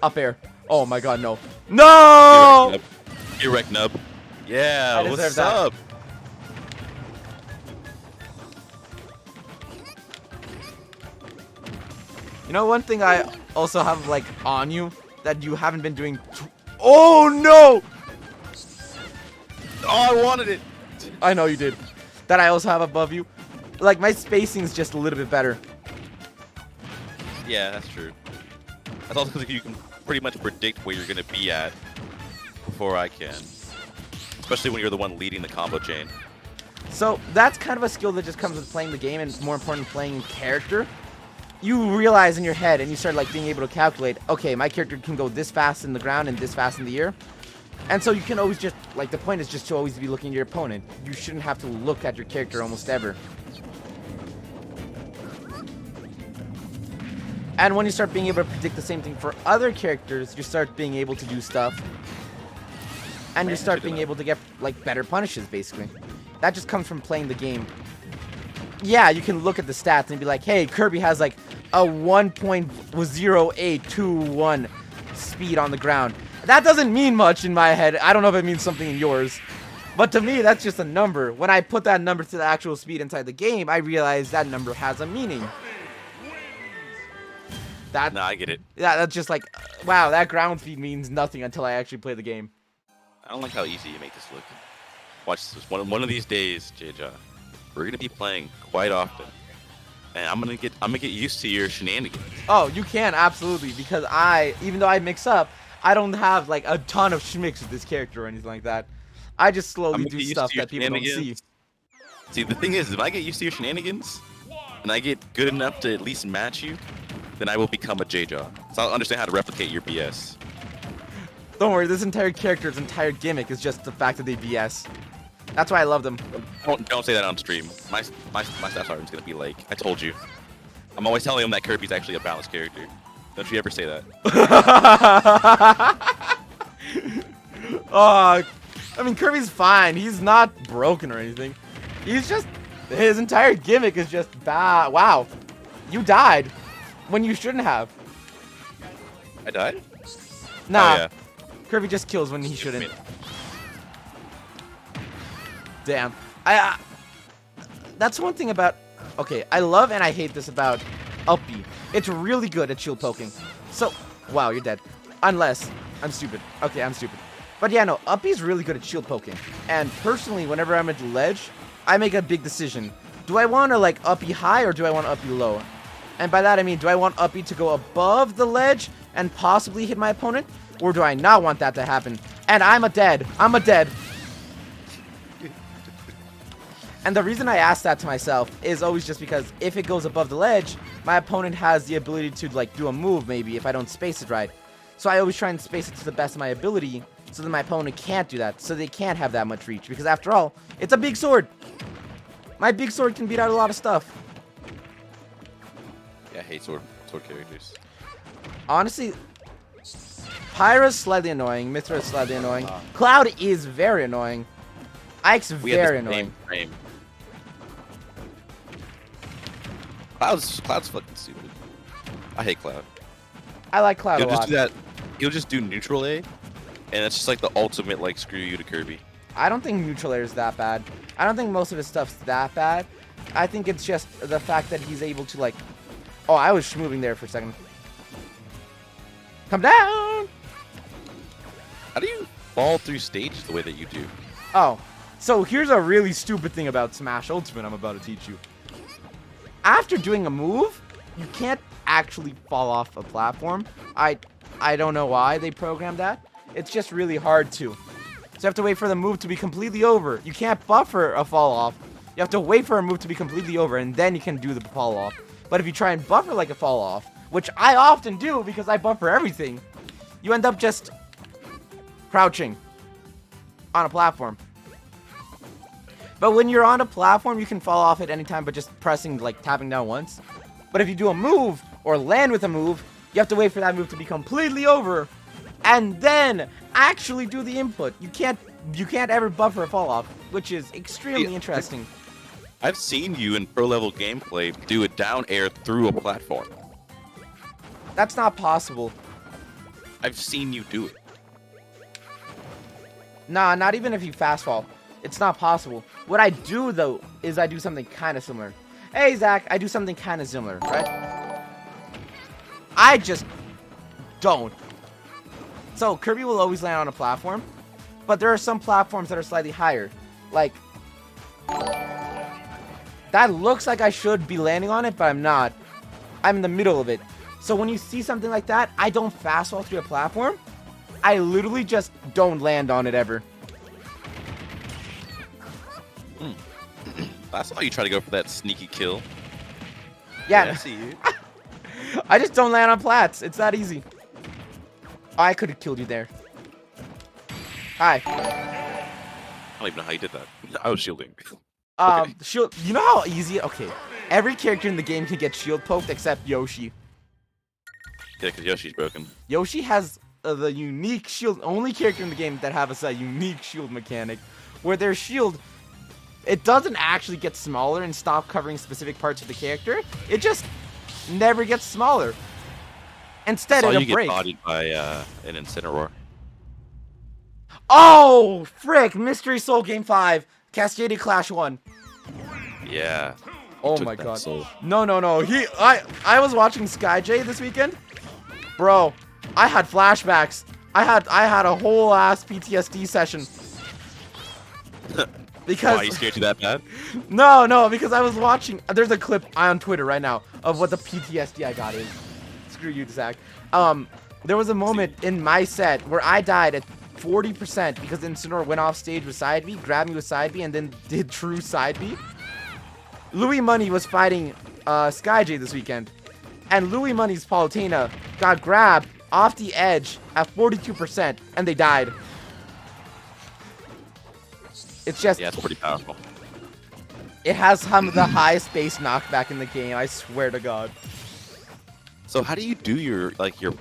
up air. Oh my god, no. No! Erect nub. Yeah, what's up? You know, one thing I also have like on you that you haven't been doing. Oh no! Oh, I wanted it. I know you did. That I also have above you. Like, my spacing's just a little bit better. Yeah, that's true. That's also because you can pretty much predict where you're going to be at before I can. Especially when you're the one leading the combo chain. So, that's kind of a skill that just comes with playing the game, and more important, playing in character. You realize in your head, and you start, like, being able to calculate, okay, my character can go this fast in the ground and this fast in the air. And so you can always just, like, the point is just to always be looking at your opponent. You shouldn't have to look at your character almost ever. And when you start being able to predict the same thing for other characters, you start being able to do stuff. And you start being able to get, like, better punishes, basically. That just comes from playing the game. Yeah, you can look at the stats and be like, hey, Kirby has, like, a 1.0821 speed on the ground. That doesn't mean much in my head. I don't know if it means something in yours. But to me, that's just a number. When I put that number to the actual speed inside the game, I realize that number has a meaning. No, I get it. Yeah, that's just like, wow, that ground speed means nothing until I actually play the game. I don't like how easy you make this look. Watch this. One of these days, JeJa, we're gonna be playing quite often, and I'm gonna get used to your shenanigans. Oh, you can absolutely, because even though I mix up, I don't have like a ton of schmicks with this character or anything like that. I just slowly do stuff that people don't see. See, the thing is, if I get used to your shenanigans, and I get good enough to at least match you, then I will become a JeJa. So I'll understand how to replicate your BS. Don't worry, this entire character's entire gimmick is just the fact that they BS. That's why I love them. Don't say that on stream. My staff sergeant's gonna be like, I told you. I'm always telling him that Kirby's actually a balanced character. Don't you ever say that. I mean, Kirby's fine. He's not broken or anything. He's just, his entire gimmick is just bad. Wow. You died when you shouldn't have. I died? Nah. Oh, yeah. Kirby just kills when he shouldn't. Damn. That's one thing about, okay, I love and I hate this about Uppy. It's really good at shield poking. So, wow, you're dead. Unless, I'm stupid. Okay, I'm stupid. But yeah, no, Uppy's really good at shield poking. And personally, whenever I'm at the ledge, I make a big decision. Do I want to like Uppy high or do I want Uppy low? And by that I mean, do I want Uppy to go above the ledge and possibly hit my opponent? Or do I not want that to happen? And I'm a dead. And the reason I ask that to myself is always just because if it goes above the ledge, my opponent has the ability to like do a move maybe if I don't space it right. So I always try and space it to the best of my ability so that my opponent can't do that. So they can't have that much reach because after all, it's a big sword. My big sword can beat out a lot of stuff. Yeah, I hate sword characters. Honestly, Pyra's slightly annoying. Mythra's slightly annoying. Cloud is very annoying. Ike's very annoying. Cloud's fucking stupid. I hate Cloud. I like Cloud a lot. Just do that. He'll just do neutral A, and it's just like the ultimate like screw you to Kirby. I don't think neutral air is that bad. I don't think most of his stuff's that bad. I think it's just the fact that he's able to like. Oh, I was moving there for a second. Come down. How do you fall through stages the way that you do? Oh, so here's a really stupid thing about Smash Ultimate I'm about to teach you. After doing a move, you can't actually fall off a platform. I don't know why they programmed that. It's just really hard to. So you have to wait for the move to be completely over. You can't buffer a fall off. You have to wait for a move to be completely over, and then you can do the fall off. But if you try and buffer like a fall off, which I often do because I buffer everything, you end up just crouching on a platform. But when you're on a platform, you can fall off at any time by just pressing, like, tapping down once. But if you do a move, or land with a move, you have to wait for that move to be completely over, and then actually do the input. You can't ever buffer a fall off, which is extremely interesting. I've seen you in pro level gameplay do a down air through a platform. That's not possible. I've seen you do it. Nah, not even if you fast fall. It's not possible. What I do, though, is I do something kind of similar. Hey, Zach, I do something kind of similar, right? I just don't. So, Kirby will always land on a platform, but there are some platforms that are slightly higher. Like, that looks like I should be landing on it, but I'm not. I'm in the middle of it. So when you see something like that, I don't fast fall through a platform. I literally just don't land on it ever. I saw you try to go for that sneaky kill. Yeah, I see you. I just don't land on plats. It's that easy. I could have killed you there. Hi. I don't even know how you did that. I was shielding. Okay. Shield. You know how easy? Okay. Every character in the game can get shield poked except Yoshi. Yeah, because Yoshi's broken. Yoshi has the unique shield. Only character in the game that has a unique shield mechanic, where their shield, it doesn't actually get smaller and stop covering specific parts of the character. It just never gets smaller. Instead, it'll break. You get bodied by an Incineroar. Oh, frick! Mystery Soul Game 5. Cascaded Clash 1. Yeah. Oh my god. Soul. No. I was watching SkyJ this weekend. Bro, I had flashbacks. I had a whole ass PTSD session. Because why, you scared you that bad? No, because I was watching. There's a clip on Twitter right now of what the PTSD I got is. Screw you, Zach. There was a moment in my set where I died at 40% because Incineroar went off stage with side B, grabbed me with side B, and then did true side B. Louis Money was fighting SkyJ this weekend, and Louis Money's Palutena got grabbed off the edge at 42%, and they died. It's just... Yeah, it's pretty powerful. It has some of the highest base knockback in the game, I swear to God. So how do you do your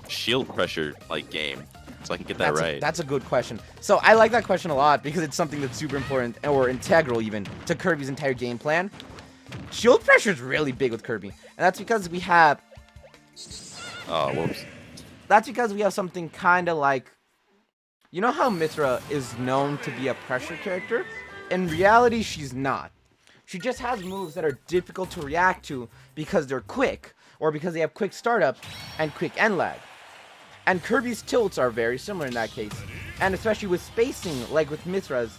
shield pressure game? So I can get that right. That's a good question. So I like that question a lot because it's something that's super important or integral even to Kirby's entire game plan. Shield pressure is really big with Kirby, and that's because we have... Oh, whoops. That's because we have something kind of like... You know how Mythra is known to be a pressure character? In reality, she's not. She just has moves that are difficult to react to because they're quick, or because they have quick startup and quick end lag. And Kirby's tilts are very similar in that case. And especially with spacing, like with Mythra's,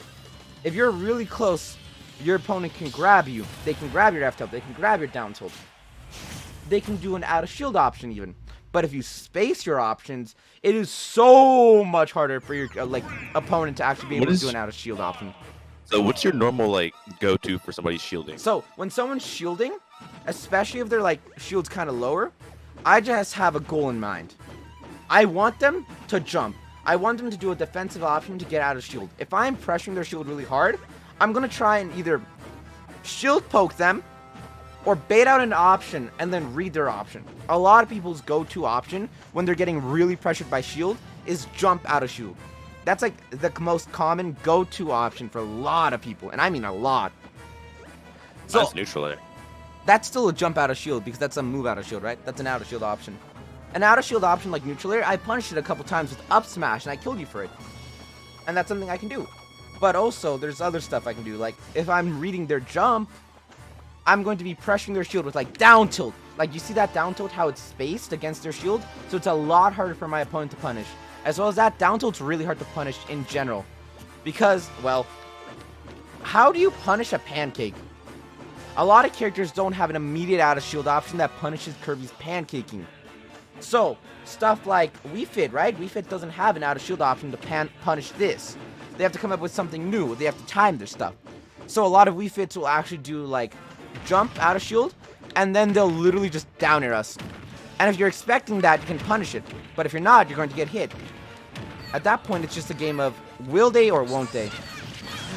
if you're really close, your opponent can grab you. They can grab your F tilt, they can grab your down tilt. They can do an out of shield option even. But if you space your options, it is so much harder for your opponent to actually be able to do an out of shield option. So what's your normal go-to for somebody shielding? So when someone's shielding, especially if their shield's kind of lower, I just have a goal in mind. I want them to jump. I want them to do a defensive option to get out of shield. If I'm pressuring their shield really hard, I'm going to try and either shield poke them or bait out an option and then read their option. A lot of people's go-to option when they're getting really pressured by shield is jump out of shield. That's the most common go-to option for a lot of people, and I mean a lot. So that's neutral there. That's still a jump out of shield because that's a move out of shield, right? That's an out of shield option. An out of shield option like neutral air, I punished it a couple times with up smash and I killed you for it. And that's something I can do. But also, there's other stuff I can do. Like, if I'm reading their jump, I'm going to be pressuring their shield with down tilt. You see that down tilt, how it's spaced against their shield? So it's a lot harder for my opponent to punish. As well as that, down tilt's really hard to punish in general. Because, well, how do you punish a pancake? A lot of characters don't have an immediate out of shield option that punishes Kirby's pancaking. So, stuff like Wii Fit, right? Wii Fit doesn't have an out of shield option to punish this. They have to come up with something new. They have to time their stuff. So a lot of Wii Fits will actually do jump out of shield, and then they'll literally just down air us. And if you're expecting that, you can punish it. But if you're not, you're going to get hit. At that point, it's just a game of will they or won't they?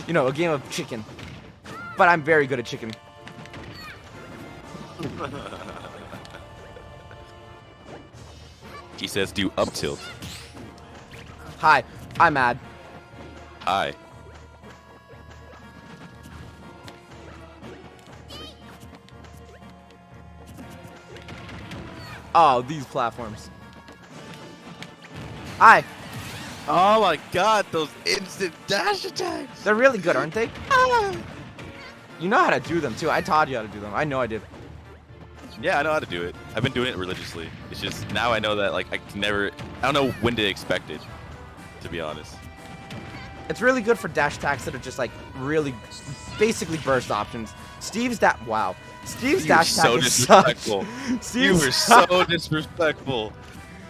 You know, a game of chicken. But I'm very good at chicken. He says do up tilt. Hi, I'm mad. Hi. Oh, these platforms. Hi. Oh my god, those instant dash attacks. They're really good, aren't they? You know how to do them, too. I taught you how to do them. I know I did. Yeah, I know how to do it. I've been doing it religiously. It's just now I know that I can never... I don't know when to expect it, to be honest. It's really good for dash attacks that are just really basically burst options. Steve's wow. Steve's dash attack is disrespectful. Steve's you were so disrespectful.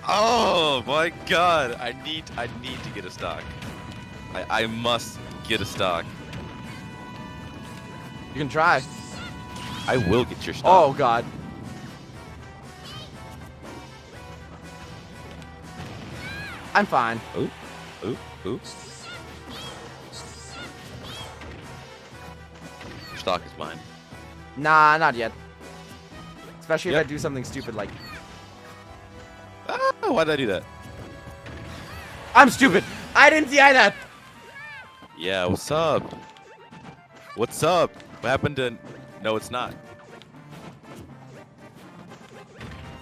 Oh my god. I need to get a stock. I must get a stock. You can try. I will get your stock. Oh god. I'm fine. Ooh. Ooh. Ooh. Your stock is mine. Nah, not yet. Especially if I do something stupid like... Ah, why did I do that? I'm stupid! I didn't see that! Yeah, what's up? What's up? What happened to... No, it's not.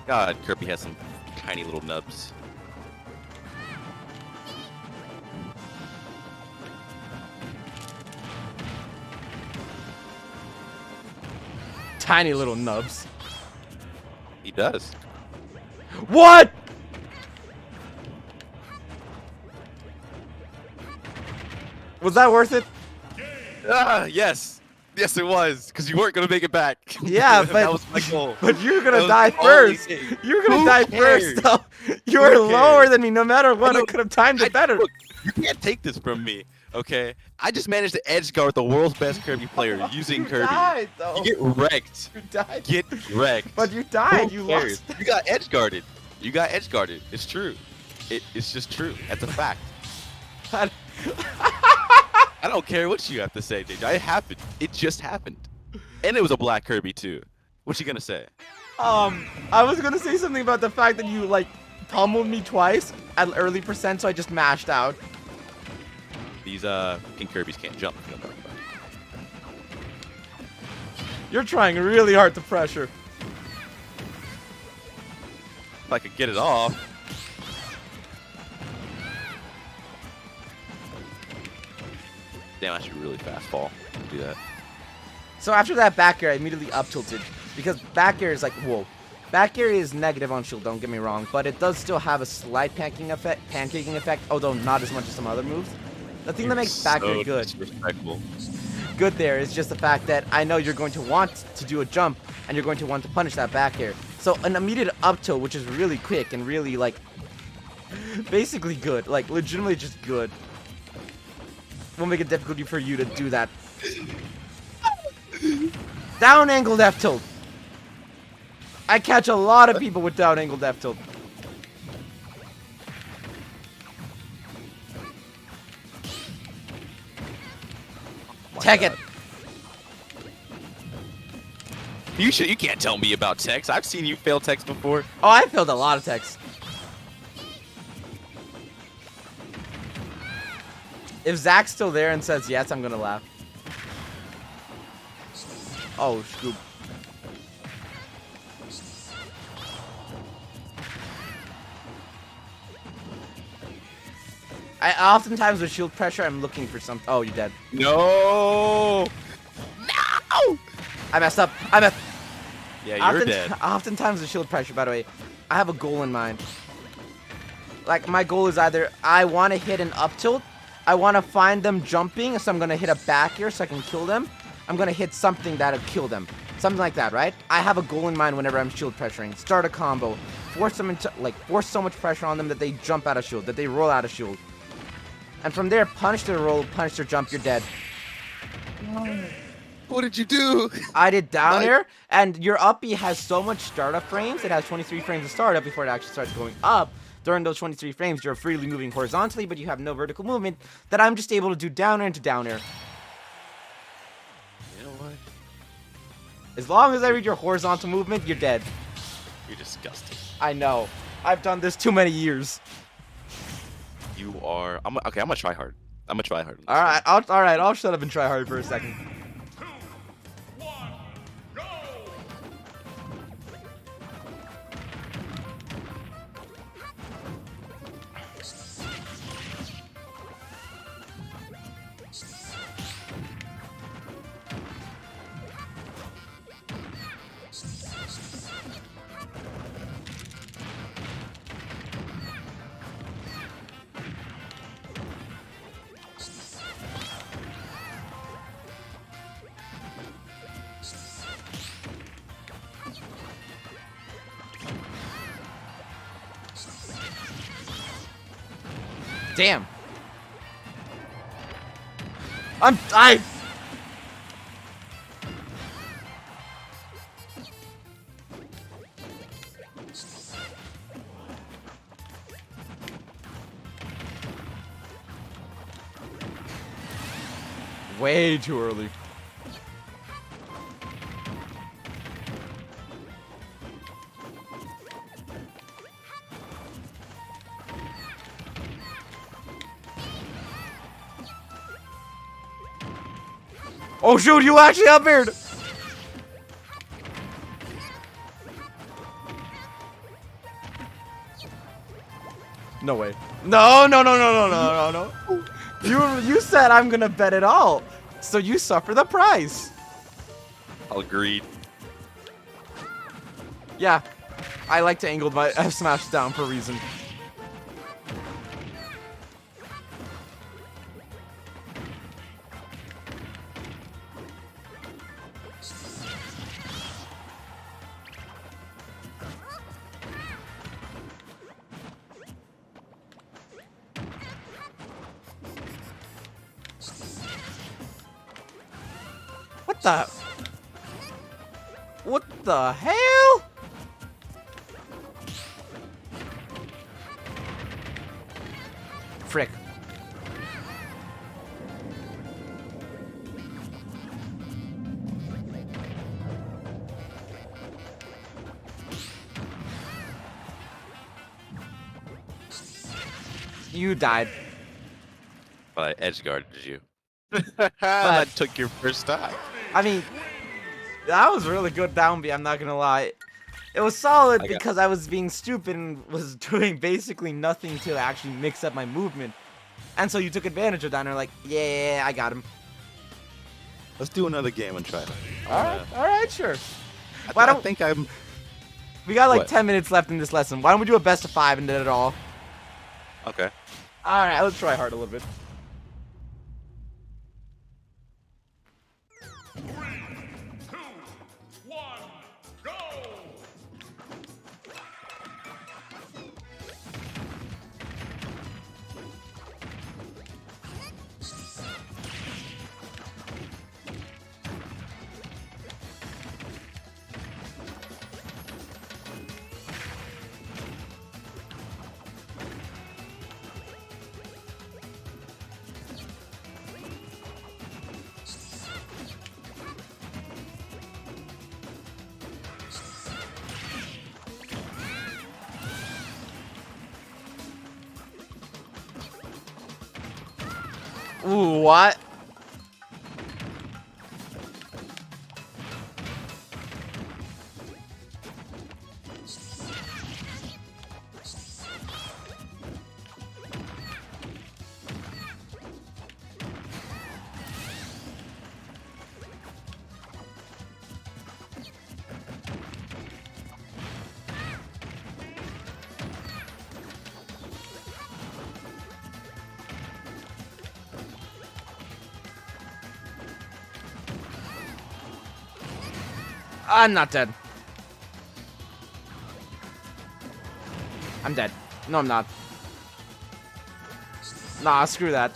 God, Kirby has some tiny little nubs. Tiny little nubs. He does. What? Was that worth it? Yes. Yes, it was. Because you weren't going to make it back. Yeah, but that was my goal. But you're gonna That was die the only first. thing. You're gonna Who die cares? first, though. You were lower cares? than me. No matter what, I could have timed it better. Look, you can't take this from me, okay? I just managed to edge guard the world's best Kirby player using Kirby. Died, though. You get wrecked. You died. Get wrecked. But you died. Who You cares? lost. You got edge guarded. You got edge guarded. It's true. It's just true. That's a fact. I don't care what you have to say, JJ. It happened. It just happened. And it was a black Kirby too. What you gonna say? I was gonna say something about the fact that you like pummeled me twice at early percent, so I just mashed out. These King Kirbys can't jump. If you don't know about it. You're trying really hard to pressure. If I could get it off. Damn, I should really fast fall. Do that. So after that back air, I immediately up tilted because back air is like, whoa. Back air is negative on shield, don't get me wrong, but it does still have a slight pancaking effect, although not as much as some other moves. The thing that makes back air good there is just the fact that I know you're going to want to do a jump and you're going to want to punish that back air. So an immediate up tilt, which is really quick and really like basically good, like legitimately just good, will make it difficult for you to do that. Down angled F tilt. I catch a lot of people with down angled F tilt. Tech it. You can't tell me about techs. I've seen you fail techs before. Oh, I failed a lot of techs. If Zach's still there and says yes, I'm gonna laugh. Oh, scoop. I oftentimes with shield pressure, I'm looking for some. Oh, you're dead. No. No. I messed up. Yeah, you're dead. Oftentimes with shield pressure, by the way, I have a goal in mind. Like, my goal is either I want to hit an up tilt, I want to find them jumping, so I'm going to hit a back air so I can kill them. I'm going to hit something that'll kill them. Something like that, right? I have a goal in mind whenever I'm shield pressuring. Start a combo. Force them into, like, force so much pressure on them that they jump out of shield, that they roll out of shield. And from there, punish their roll, punish their jump, you're dead. What did you do? I did down air, and your up B has so much startup frames. It has 23 frames of startup before it actually starts going up. During those 23 frames, you're freely moving horizontally, but you have no vertical movement, that I'm just able to do down air into down air. You know what? As long as I read your horizontal movement, you're dead. You're disgusting. I know. I've done this too many years. You are. Okay, I'm gonna try hard. I'm gonna try hard. All right, I'll shut up and try hard for a second. 2, 1, go! Damn. Way too early. Oh shoot, you actually up aired! No way. No. You said I'm gonna bet it all. So you suffer the price. I'll agree. Yeah. I like to angle my F smash down for a reason. What the? What the hell? Frick. You died. But I edge guarded you. That took your first time. I mean, that was really good down B, I'm not gonna lie. It was solid because I was being stupid and was doing basically nothing to actually mix up my movement. And so you took advantage of that and you're like, yeah, I got him. Let's do another game and try it. Alright, sure. I think I'm... We got like What? 10 minutes left in this lesson. Why don't we do a best of 5 and end it all? Okay. Alright, let's try hard a little bit. 3, 2, 1, go! Ooh, what? I'm not dead. I'm dead. No, I'm not. Nah, screw that.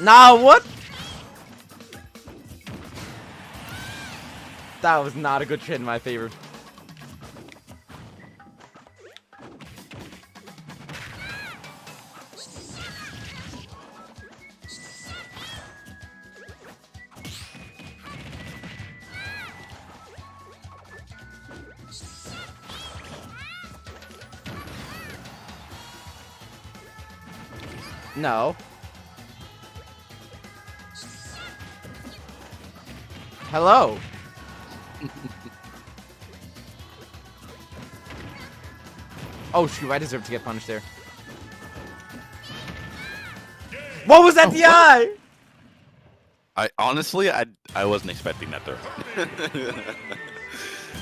Nah, what? That was not a good trade in my favor. No. Hello. Oh shoot, I deserve to get punished there. What was that DI? I honestly, I wasn't expecting that throw.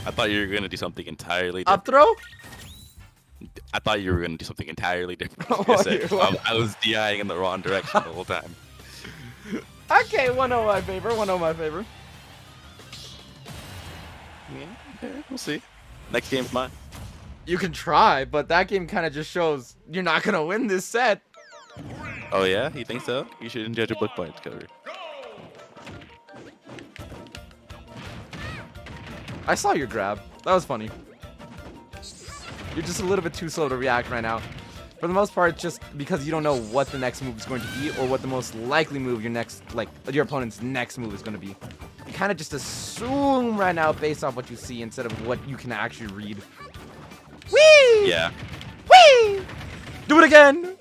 I thought you were gonna do something entirely different. Up throw? I thought you were gonna do something entirely different. Oh, I was DIing in the wrong direction the whole time. Okay, 1-0 my favor, 1-0 my favor. Yeah, okay, we'll see. Next game's mine. You can try, but that game kind of just shows you're not gonna win this set. Oh yeah, you think so? You shouldn't judge a book by its cover. I saw your grab. That was funny. You're just a little bit too slow to react right now. For the most part, just because you don't know what the next move is going to be or what the most likely move your opponent's next move is going to be. You kind of just assume right now based off what you see instead of what you can actually read. Whee! Yeah. Whee! Do it again!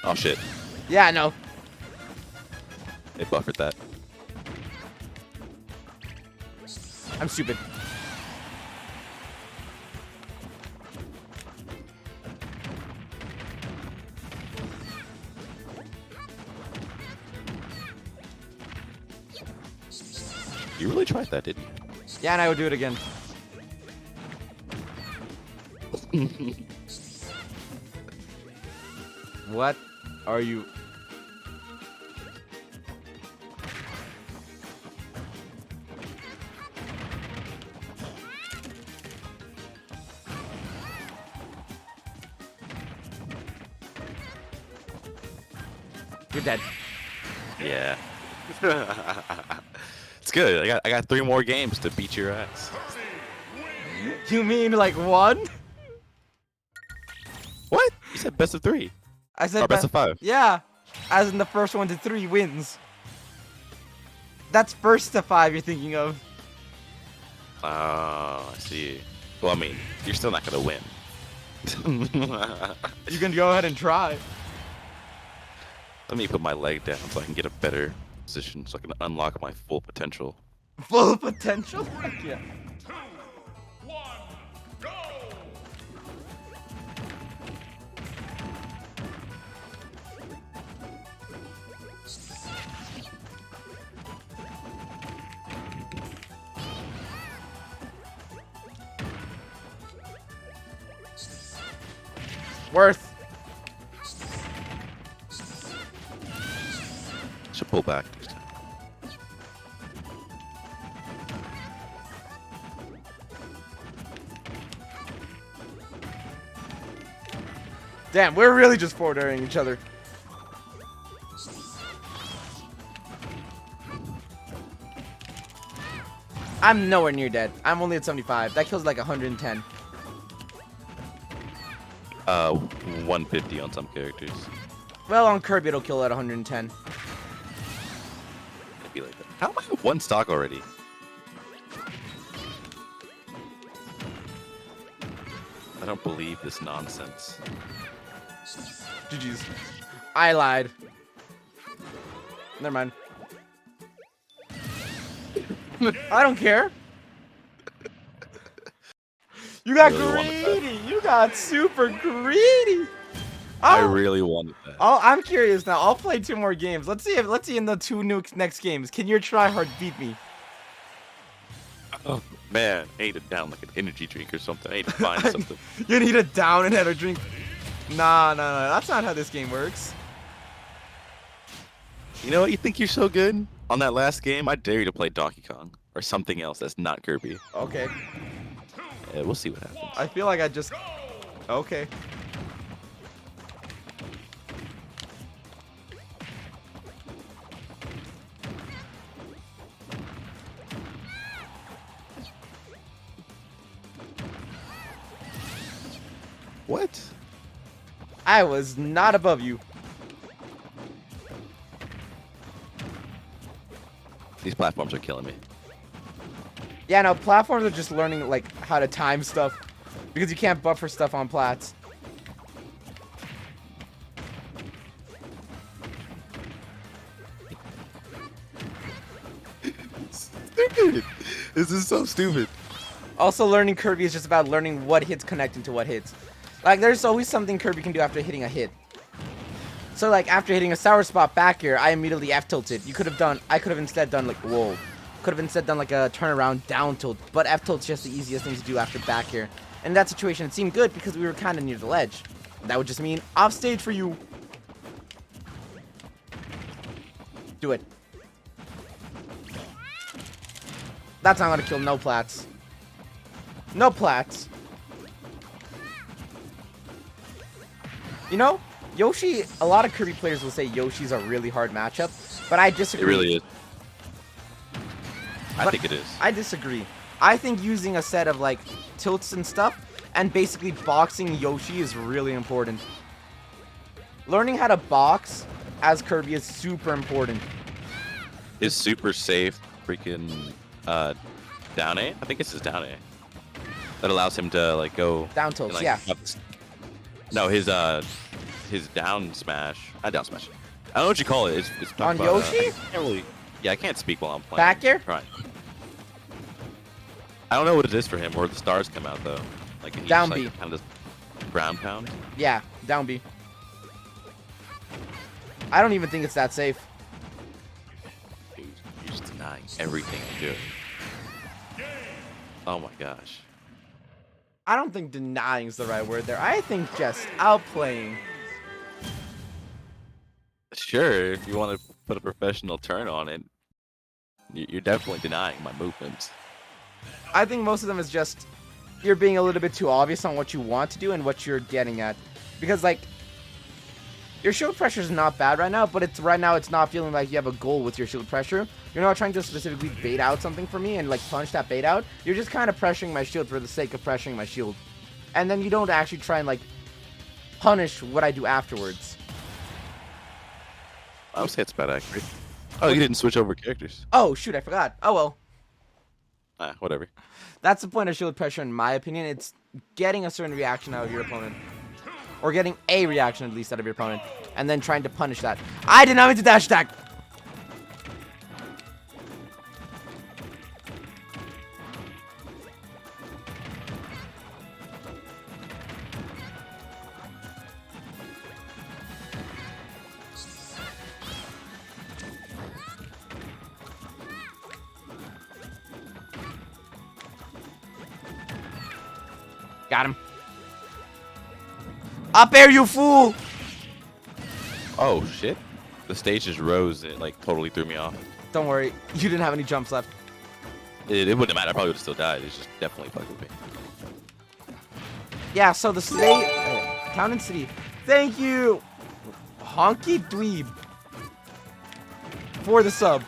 Oh shit. Yeah, I know. They buffered that. I'm stupid. You really tried that, didn't Yeah, and I would do it again. you? What are you? You're dead. Yeah. It's good. I got 3 more games to beat your ass. You mean like one? What? You said best of 3. I said Or best of 5. Yeah, as in the first 1 to 3 wins. That's first to 5 you're thinking of. Oh, I see. Well, I mean, you're still not gonna win. You can go ahead and try. Let me put my leg down so I can get a better position so I can unlock my full potential. Full potential? Heck yeah. 2, 1, go! Worth. Should pull back next time. Damn, we're really just forward-airing each other. I'm nowhere near dead. I'm only at 75. That kills like 110. 150 on some characters. Well, on Kirby it'll kill at 110. It'd be like that. How am I at 1 stock already? I don't believe this nonsense. GG's. I lied. Never mind. I don't care. You got I really wanted that. greedy. You got super greedy. I Oh, really wanted that. I'm curious now. I'll play 2 more games. Let's see in the 2 next games. Can your tryhard beat me? Oh man, I need it down like an energy drink or something. I need to find something. You need a down and have a drink. Nah, that's not how this game works. You know what? You think you're so good? On that last game, I dare you to play Donkey Kong or something else that's not Kirby. Okay. Yeah, we'll see what happens. I feel like I just... Okay. What? I was not above you. These platforms are killing me. Yeah, no, platforms are just learning, like, how to time stuff. Because you can't buffer stuff on plats. Stupid! This is so stupid. Also, learning Kirby is just about learning what hits connect into what hits. Like, there's always something Kirby can do after hitting a hit. So, like, after hitting a sour spot back here, I immediately F-tilted. I could have instead done, like, whoa. Could have instead done, like, a turnaround down tilt. But F-tilt's just the easiest thing to do after back here. In that situation, it seemed good because we were kind of near the ledge. That would just mean off stage for you. Do it. That's not gonna kill no plats. No plats. You know, Yoshi, a lot of Kirby players will say Yoshi's a really hard matchup, but I disagree. It really is. I think it is. I disagree. I think using a set of, like, tilts and stuff, and basically boxing Yoshi is really important. Learning how to box as Kirby is super important. Is super safe freaking down A? I think it's his down A. That allows him to, like, go... Down tilts, and, like, yeah. No, his down smash. Down smash. I don't know what you call it. It's On about, Yoshi? I can't really... Yeah, I can't speak while I'm playing. Back air? Right. I don't know what it is for him, where the stars come out, though. Like, he Down just, B. like, kind of just ground pound. Yeah, down B. I don't even think it's that safe. You're just denying everything you do. Oh my gosh. I don't think denying is the right word there. I think just outplaying. Sure, if you want to put a professional turn on it, you're definitely denying my movements. I think most of them is just you're being a little bit too obvious on what you want to do and what you're getting at. Because, like, your shield pressure is not bad right now, but right now it's not feeling like you have a goal with your shield pressure. You're not trying to specifically bait out something for me and, like, punch that bait out. You're just kind of pressuring my shield for the sake of pressuring my shield. And then you don't actually try and, like, punish what I do afterwards. I would say it's about accurate. Oh, you didn't switch over characters. Oh, shoot, I forgot. Oh, well. Whatever. That's the point of shield pressure, in my opinion. It's getting a certain reaction out of your opponent. Or getting a reaction, at least, out of your opponent. And then trying to punish that. I did not mean to dash attack! Got him. Up air, you fool! Oh shit! The stage just rose and it like totally threw me off. Don't worry, you didn't have any jumps left. It wouldn't matter. I probably would have still died. It's just definitely fucked with me. Yeah, so the state, town and city. Thank you, honky dweeb, for the sub.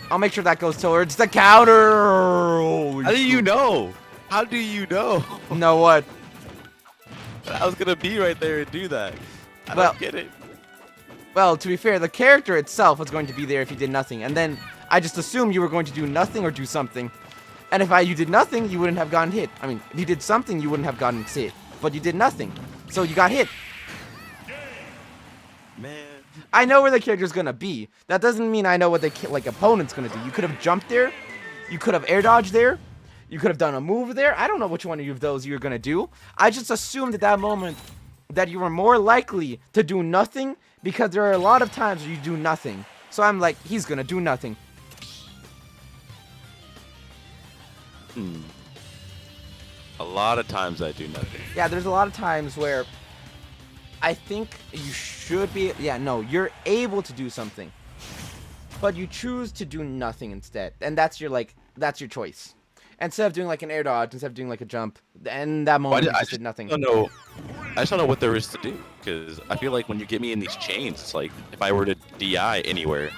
I'll make sure that goes towards the counter. Holy How do you shit. know? How do you know? Know what? I was gonna be right there and do that. I Well- don't get it. Well, to be fair, the character itself was going to be there if you did nothing, and then I just assumed you were going to do nothing or do something. And if you did nothing, you wouldn't have gotten hit. I mean, if you did something, you wouldn't have gotten hit. But you did nothing, so you got hit. Man. I know where the character's gonna be. That doesn't mean I know what the opponent's gonna do. You could have jumped there. You could have air dodged there. You could have done a move there. I don't know which one of those you're gonna do. I just assumed at that moment that you were more likely to do nothing because there are a lot of times where you do nothing. So I'm like, he's gonna do nothing. A lot of times I do nothing. Yeah, there's a lot of times where I think you should be, yeah, no, you're able to do something, but you choose to do nothing instead. And that's your, that's your choice. Instead of doing like an air dodge, instead of doing like a jump, and that moment you just did nothing. I just don't know what there is to do, because I feel like when you get me in these chains, it's like if I were to DI anywhere,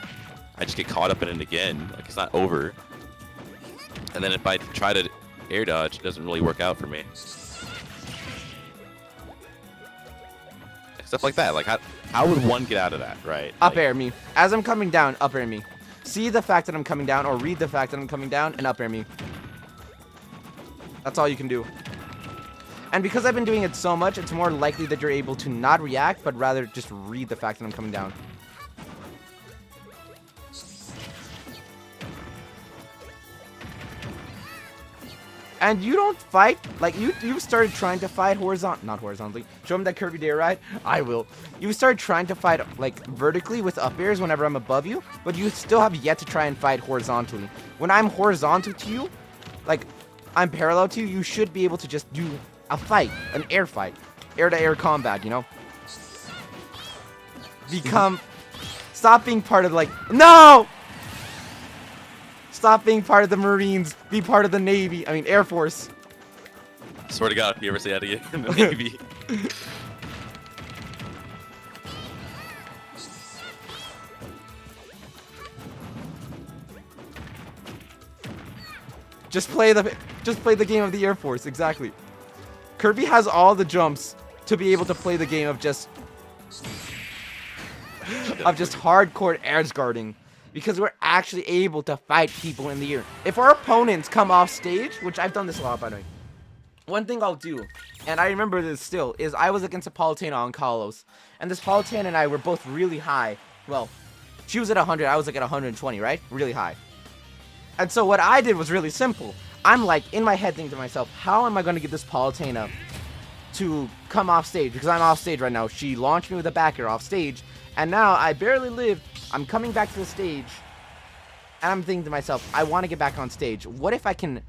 I just get caught up in it again. Like, it's not over. And then if I try to air dodge, it doesn't really work out for me. Stuff like that. Like, how would one get out of that, right? Up air me. As I'm coming down, up air me. See the fact that I'm coming down, or read the fact that I'm coming down, and up air me. That's all you can do. And because I've been doing it so much, it's more likely that you're able to not react, but rather just read the fact that I'm coming down. And you don't fight, like, you started trying to fight not horizontally. Show him that Kirby dare ride. I will. You started trying to fight, like, vertically with up airs whenever I'm above you, but you still have yet to try and fight horizontally. When I'm horizontal to you, like, I'm parallel to you, you should be able to just do a fight, an air fight. Air-to-air combat, you know? Stop being part of, like, no! Stop being part of the Marines. Be part of the Navy. I mean, Air Force. I swear to God, if you ever say that again in the Navy. Just play the game of the Air Force. Exactly. Kirby has all the jumps to be able to play the game of just hardcore edge guarding. Because we're actually able to fight people in the air. If our opponents come off stage, which I've done this a lot, by the way. One thing I'll do, and I remember this still, is I was against a Palutena on Kalos. And this Palutena and I were both really high. Well, she was at 100, I was like at 120, right? Really high. And so what I did was really simple. I'm like, in my head thinking to myself, how am I going to get this Palutena to come off stage because I'm off stage right now. She launched me with a back air off stage, and now I barely lived. I'm coming back to the stage, and I'm thinking to myself, I want to get back on stage. What if I can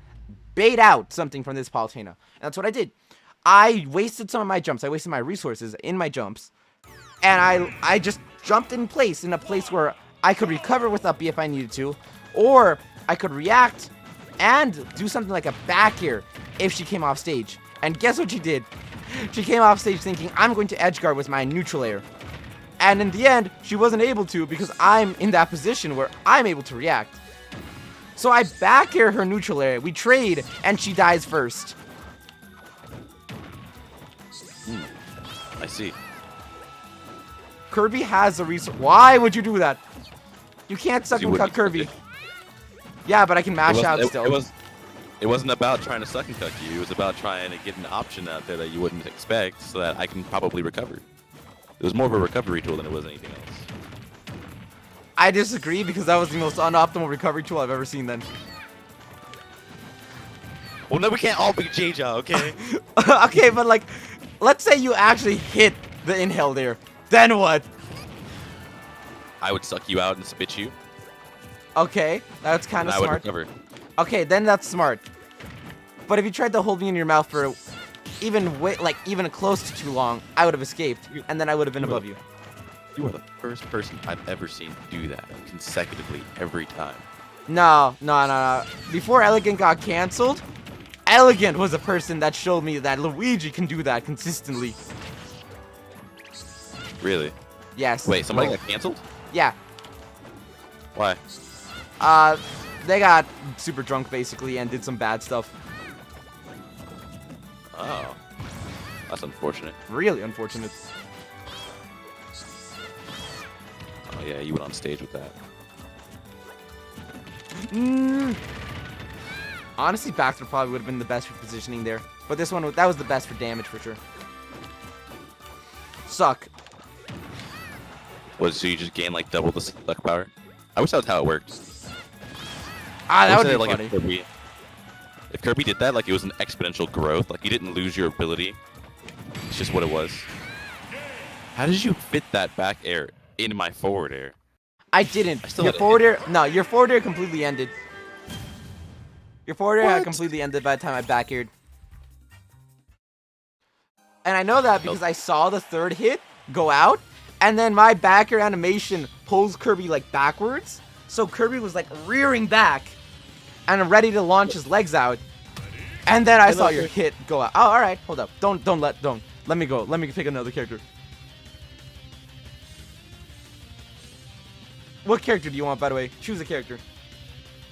bait out something from this Palutena? And that's what I did. I wasted some of my jumps. I wasted my resources in my jumps, and I just jumped in a place where I could recover with up B if I needed to, or I could react and do something like a back air if she came off stage. And guess what she did? She came off stage thinking, I'm going to edge guard with my neutral air. And in the end, she wasn't able to because I'm in that position where I'm able to react. So I back air her neutral air, we trade, and she dies first. I see. Kirby has a resource. Why would you do that? You can't suck and cut Kirby. Yeah, but I can mash out still. It wasn't about trying to suck and cuck you. It was about trying to get an option out there that you wouldn't expect so that I can probably recover. It was more of a recovery tool than it was anything else. I disagree because that was the most unoptimal recovery tool I've ever seen then. Well, no, we can't all be JeJa, okay? Okay, but like, let's say you actually hit the inhale there. Then what? I would suck you out and spit you. Okay, that's kind of smart. I would recover. Okay, then that's smart. But if you tried to hold me in your mouth for even close to too long, I would have escaped, and then I would have been above you. You are the first person I've ever seen do that consecutively every time. No. Before Elegant got canceled, Elegant was the person that showed me that Luigi can do that consistently. Really? Yes. Wait, somebody got canceled? Yeah. Why? They got super drunk basically and did some bad stuff. Oh. That's unfortunate. Really unfortunate. Oh yeah, you went on stage with that. Honestly, Baxter probably would have been the best for positioning there. But this one, that was the best for damage for sure. Suck. So you just gain like double the suck power? I wish that was how it worked. That would be funny. If Kirby did that, like it was an exponential growth, like you didn't lose your ability. It's just what it was. How did you fit that back air in my forward air? I didn't. Your forward air completely ended. Your forward air had completely ended by the time I back aired. And I know that because I saw the third hit go out, and then my back air animation pulls Kirby like backwards. So Kirby was like rearing back and ready to launch his legs out. And then I saw your hit go out. Oh, alright, hold up. Don't. Let me go. Let me pick another character. What character do you want, by the way? Choose a character.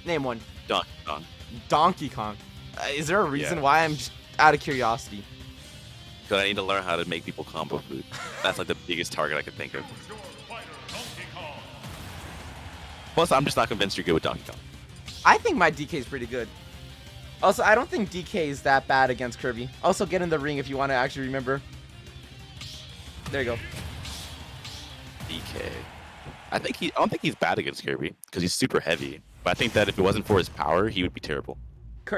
Name one. Donkey Kong. Donkey Kong. Is there a reason why? I'm just out of curiosity. Because I need to learn how to make people combo food. That's like the biggest target I could think of. Plus, I'm just not convinced you're good with Donkey Kong. I think my DK is pretty good. Also, I don't think DK is that bad against Kirby. Also, get in the ring if you want to actually remember. There you go. DK. I don't think he's bad against Kirby because he's super heavy. But I think that if it wasn't for his power, he would be terrible.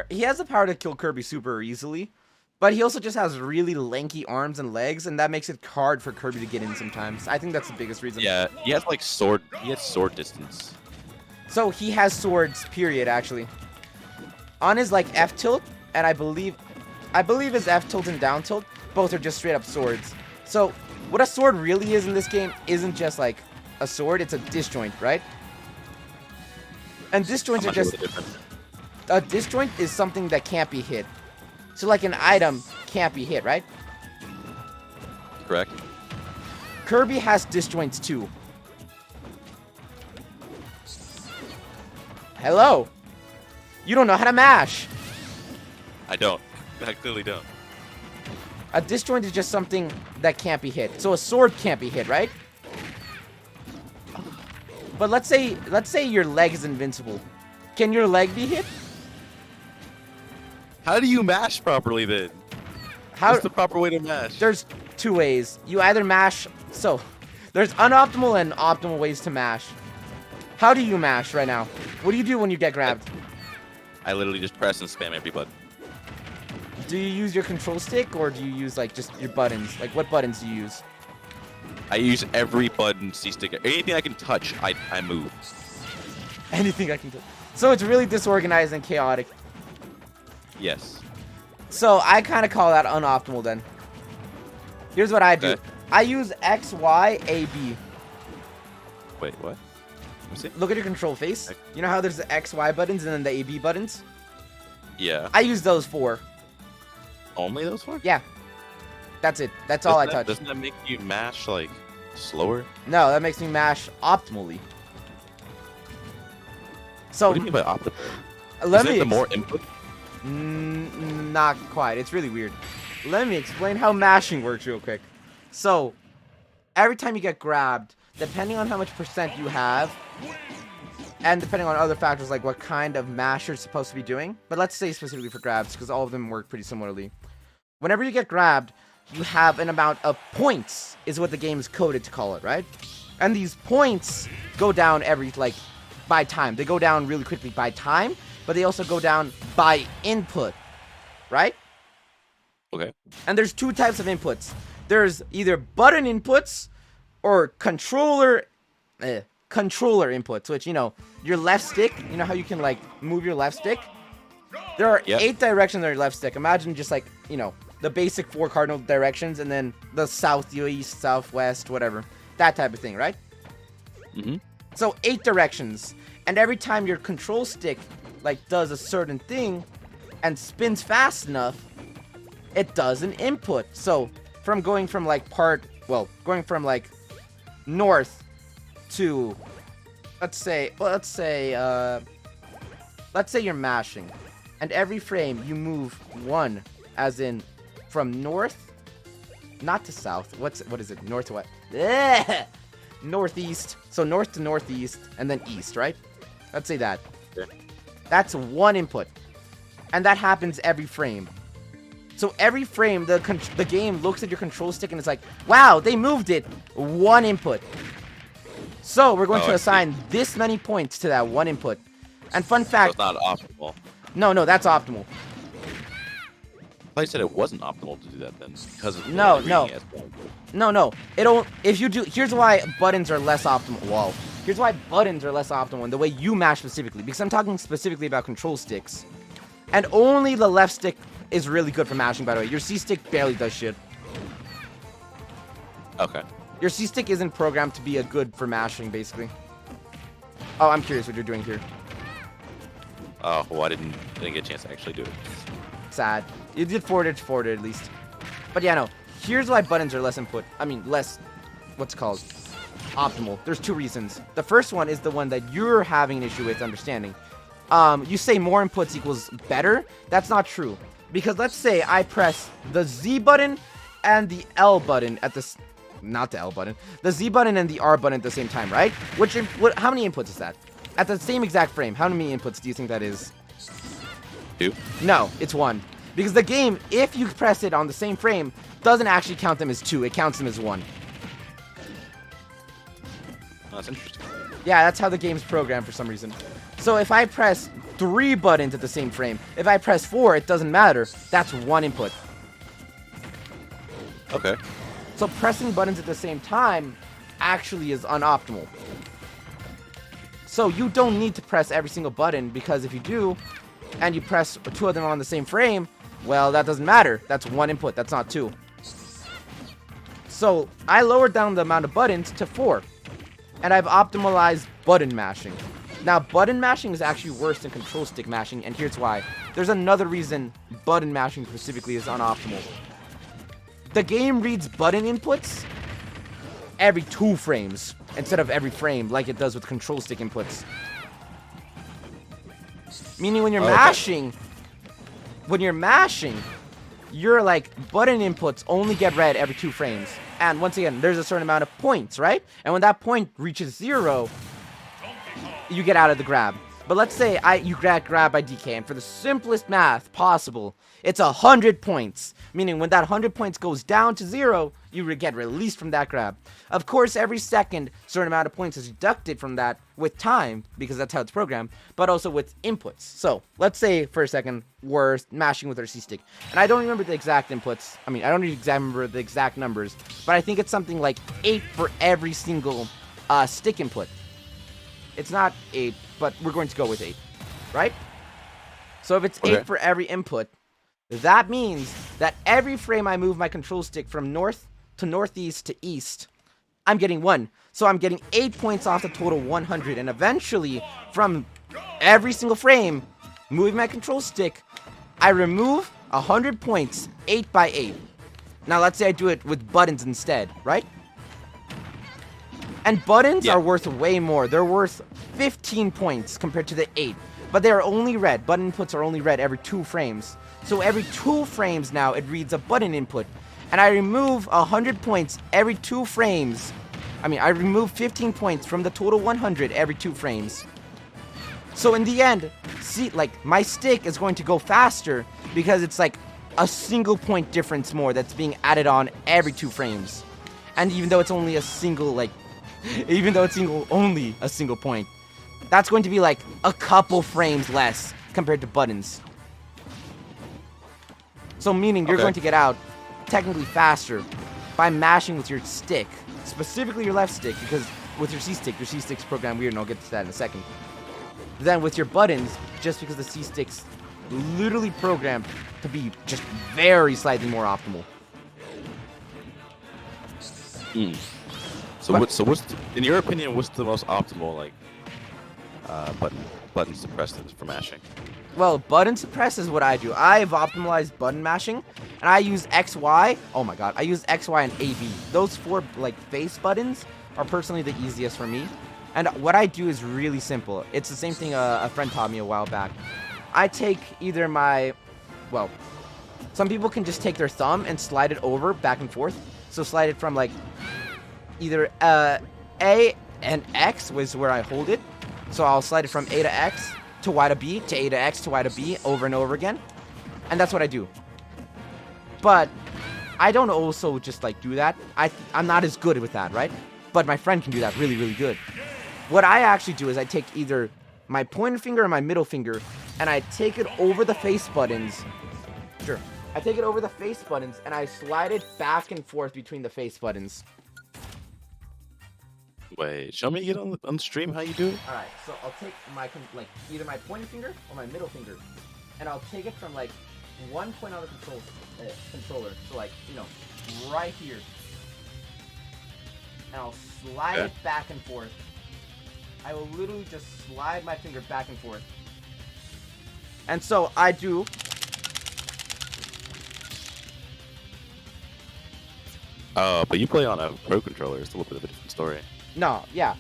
He has the power to kill Kirby super easily, but he also just has really lanky arms and legs, and that makes it hard for Kirby to get in sometimes. I think that's the biggest reason. Yeah, he has like sword distance. So he has swords, period, actually. On his like F tilt, and I believe his F tilt and down tilt, both are just straight up swords. So what a sword really is in this game isn't just like a sword, it's a disjoint, right? And disjoints are just... A disjoint is something that can't be hit. So like an item can't be hit, right? Correct. Kirby has disjoints too. Hello. You don't know how to mash. I don't. I clearly don't. A disjoint is just something that can't be hit. So a sword can't be hit, right? But let's say your leg is invincible. Can your leg be hit? How do you mash properly then? What's the proper way to mash? There's two ways. You either mash... So, there's unoptimal and optimal ways to mash. How do you mash right now? What do you do when you get grabbed? I literally just press and spam every button. Do you use your control stick or do you use like just your buttons? Like what buttons do you use? I use every button C-stick. Anything I can touch, I move. Anything I can do. So it's really disorganized and chaotic. Yes. So I kind of call that unoptimal then. Here's what I do. Okay. I use X, Y, A, B. Wait, what? Let me see. Look at your control face. You know how there's the X, Y buttons and then the A, B buttons? Yeah. I use those 4. Only those 4? Yeah. That's it. That's all I touch. Doesn't that make you mash, like, slower? No, that makes me mash optimally. So, What do you mean by optimal? let Is me it the more input? not quite. It's really weird. Let me explain how mashing works real quick. So, every time you get grabbed, depending on how much % you have, and depending on other factors like what kind of mash you're supposed to be doing, but let's say specifically for grabs, because all of them work pretty similarly. Whenever you get grabbed, you have an amount of points, is what the game is coded to call it, right? And these points go down by time. They go down really quickly by time, but they also go down by input, right? Okay. And there's 2 types of inputs. There's either button inputs or controller inputs, which, you know, your left stick, you know how you can, like, move your left stick? There are 8 directions on your left stick. Imagine just, like, you know, the basic 4 cardinal directions and then the south, east, southwest, whatever. That type of thing, right? Mm-hmm. So 8 directions. And every time your control stick, like, does a certain thing and spins fast enough, it does an input. So going from north to, let's say you're mashing, and every frame you move 1, as in from north, not to south. What is it? North to what? Northeast. So north to northeast, and then east, right? Let's say that. Yeah. That's 1 input, and that happens every frame. So every frame, the game looks at your control stick and it's like, wow, they moved it. 1 input. So we're going to assign this many points to that 1 input. And fun fact. So it's not optimal. No, that's optimal. I thought you said it wasn't optimal to do that then, because of No. No. Here's why buttons are less optimal. Whoa. Here's why buttons are less optimal in the way you mash specifically. Because I'm talking specifically about control sticks. And only the left stick is really good for mashing, by the way. Your C-stick barely does shit. Okay. Your C-stick isn't programmed to be good for mashing, basically. Oh, I'm curious what you're doing here. Oh, well, I didn't get a chance to actually do it. Sad. You did forward at least. But yeah, no. Here's why buttons are less optimal. There's 2 reasons. The first one is the one that you're having an issue with understanding. You say more inputs equals better. That's not true. Because let's say I press the Z button and the L button at the... Not the L button. The Z button and the R button at the same time, right? How many inputs is that? At the same exact frame, how many inputs do you think that is? 2? No, it's 1. Because the game, if you press it on the same frame, doesn't actually count them as 2. It counts them as 1. Oh, that's interesting. Yeah, that's how the game's programmed for some reason. So if I press 3 buttons at the same frame, if I press 4, it doesn't matter. That's 1 input. Okay. So pressing buttons at the same time actually is unoptimal. So you don't need to press every single button, because if you do, and you press 2 of them on the same frame, well, that doesn't matter. That's 1 input. That's not 2. So I lowered down the amount of buttons to 4. And I've optimized button mashing. Now, button mashing is actually worse than control stick mashing, and here's why. There's another reason button mashing specifically is unoptimal. The game reads button inputs every 2 frames instead of every frame like it does with control stick inputs. Meaning when you're mashing, your like button inputs only get read every 2 frames. And once again, there's a certain amount of points, right? And when that point reaches 0, you get out of the grab. But let's say you grab by DK, and for the simplest math possible, it's 100 points. Meaning when that 100 points goes down to 0, you get released from that grab. Of course, every second, certain amount of points is deducted from that with time, because that's how it's programmed, but also with inputs. So, let's say, for a second, we're mashing with our C-stick. And I don't remember the exact inputs. I mean, I don't remember the exact numbers, but I think it's something like 8 for every single stick input. It's not 8, but we're going to go with 8, right? So if it's 8 for every input, that means that every frame I move my control stick from north to northeast to east, I'm getting 1. So I'm getting 8 points off the total 100. And eventually, from every single frame, moving my control stick, I remove 100 points, 8 by 8. Now let's say I do it with buttons instead, right? And buttons are worth way more. They're worth 15 points compared to the 8. But they are only read. Button inputs are only read every 2 frames. So every 2 frames now, it reads a button input. And I remove 100 points every 2 frames. I mean, I remove 15 points from the total 100 every 2 frames. So in the end, see, like, my stick is going to go faster because it's like a single point difference more that's being added on every 2 frames. And even though it's only a single, like, only a single point, that's going to be like a couple frames less compared to buttons. So meaning you're going to get out technically faster by mashing with your stick, specifically your left stick, because with your C-stick's programmed weird, and I'll get to that in a second. Then with your buttons, just because the C-stick's literally programmed to be just very slightly more optimal. So what's in your opinion, what's the most optimal, like, button suppressors for mashing? Well, button suppress is what I do. I've optimized button mashing, and I use XY. Oh my god, I use XY and AB. Those 4 like face buttons are personally the easiest for me. And what I do is really simple. It's the same thing a friend taught me a while back. I take either my, well, some people can just take their thumb and slide it over back and forth. So slide it from like either A and X was where I hold it. So I'll slide it from A to X to Y to B to A to X to Y to B over and over again. And that's what I do. But I don't also just like do that. I'm not as good with that, right? But my friend can do that really, really good. What I actually do is I take either my pointer finger or my middle finger and I take it over the face buttons. Sure. I take it over the face buttons and I slide it back and forth between the face buttons. Wait, show me again on the stream how you do it. Alright, so I'll take my, like, either my pointer finger or my middle finger, and I'll take it from, like, one point on the controller, so, like, you know, right here, and I'll slide it back and forth. I will literally just slide my finger back and forth. And so, I do... But you play on a Pro controller, it's a little bit of a different story. No, yeah,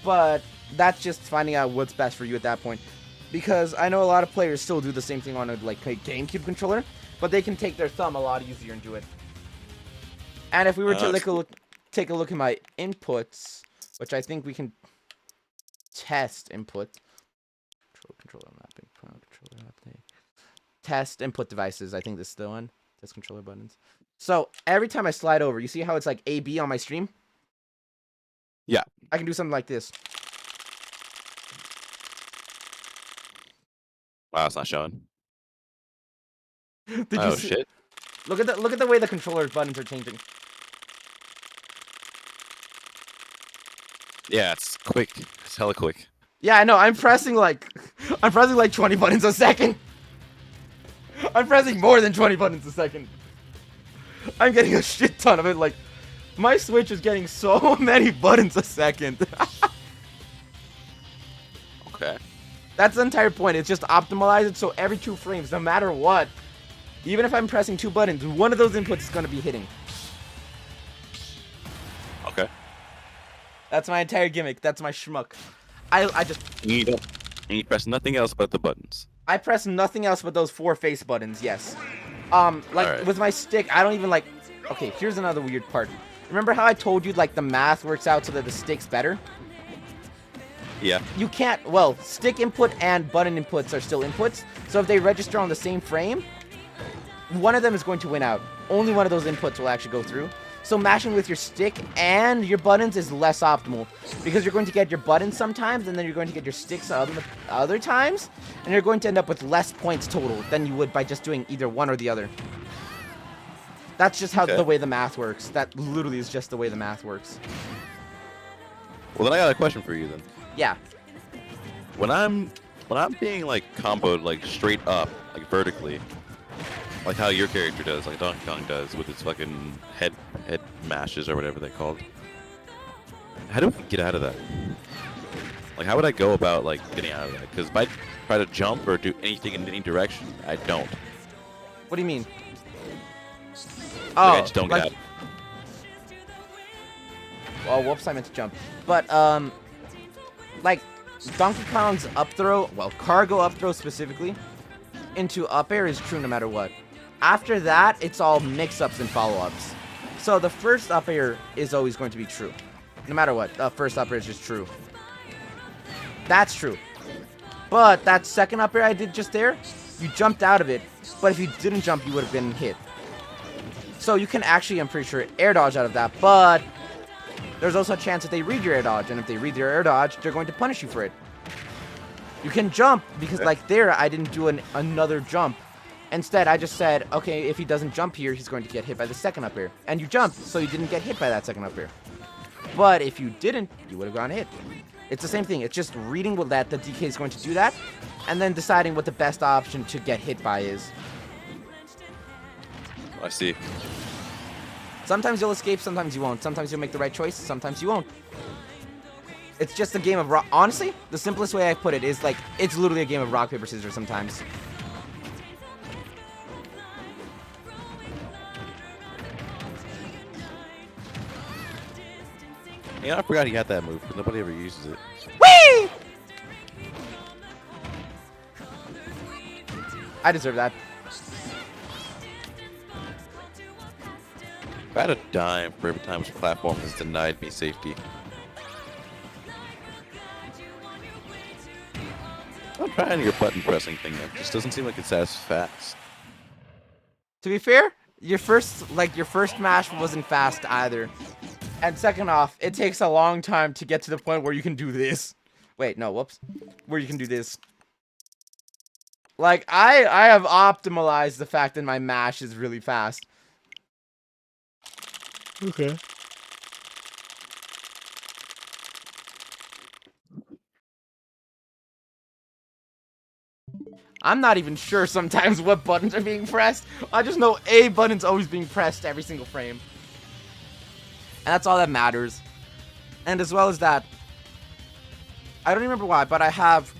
but that's just finding out what's best for you at that point. Because I know a lot of players still do the same thing on a like GameCube controller, but they can take their thumb a lot easier and do it. And if we were to take a look at my inputs, which I think we can test input, controller mapping, controller mapping, test input devices. I think this is the one. Test controller buttons. So every time I slide over, you see how it's like AB on my stream? Yeah. I can do something like this. Wow, it's not showing. Did you see? Shit. Look at the way the controller buttons are changing. Yeah, it's quick. It's hella quick. Yeah, I know. I'm pressing like 20 buttons a second. I'm pressing more than 20 buttons a second. I'm getting a shit ton of it. Like, my Switch is getting so many buttons a second. Okay. That's the entire point. It's just optimize it so every 2 frames, no matter what, even if I'm pressing 2 buttons, one of those inputs is going to be hitting. Okay. That's my entire gimmick. That's my schmuck. I just... You press nothing else but the buttons. I press nothing else but those 4 face buttons, yes. Like, with my stick, I don't even, like... Okay, here's another weird part. Remember how I told you, like, the math works out so that the stick's better? Yeah. You can't, well, stick input and button inputs are still inputs. So if they register on the same frame, one of them is going to win out. Only one of those inputs will actually go through. So mashing with your stick and your buttons is less optimal because you're going to get your buttons sometimes and then you're going to get your sticks other times, and you're going to end up with less points total than you would by just doing either one or the other. That's just how the way the math works. That literally is just the way the math works. Well, then I got a question for you then. Yeah. When I'm being like comboed like straight up, like vertically, like how your character does, like Donkey Kong does with his fucking head mashes or whatever they're called. How do we get out of that? Like, how would I go about like getting out of that? Because if I try to jump or do anything in any direction, I don't. What do you mean? Like, I just don't get out. Oh, whoops! I meant to jump. But like Donkey Kong's up throw, well, cargo up throw specifically, into up air is true no matter what. After that, it's all mix-ups and follow-ups. So the first up air is always going to be true. No matter what, the first up air is just true. That's true. But that second up air I did just there, you jumped out of it, but if you didn't jump, you would have been hit. So you can actually, I'm pretty sure, air dodge out of that, but there's also a chance that they read your air dodge, and if they read your air dodge, they're going to punish you for it. You can jump, because like there, I didn't do another jump. Instead, I just said, okay, if he doesn't jump here, he's going to get hit by the second up air. And you jumped, so you didn't get hit by that second up air. But if you didn't, you would have gotten hit. It's the same thing. It's just reading what that the DK is going to do that, and then deciding what the best option to get hit by is. I see. Sometimes you'll escape, sometimes you won't. Sometimes you'll make the right choice, sometimes you won't. It's just a game of rock. Honestly, the simplest way I put it is like, it's literally a game of rock, paper, scissors sometimes. Yeah, I forgot he had that move, but nobody ever uses it. Whee! I deserve that. If I had a dime for every time this platform has denied me safety. I'm trying your button pressing thing. It just doesn't seem like it's as fast. To be fair, your first mash wasn't fast either. And second off, it takes a long time to get to the point where you can do this. Wait, no, whoops. Where you can do this. Like, I have optimized the fact that my mash is really fast. Okay. I'm not even sure sometimes what buttons are being pressed. I just know A button's always being pressed every single frame. And that's all that matters. And as well as that, I don't remember why, but I have,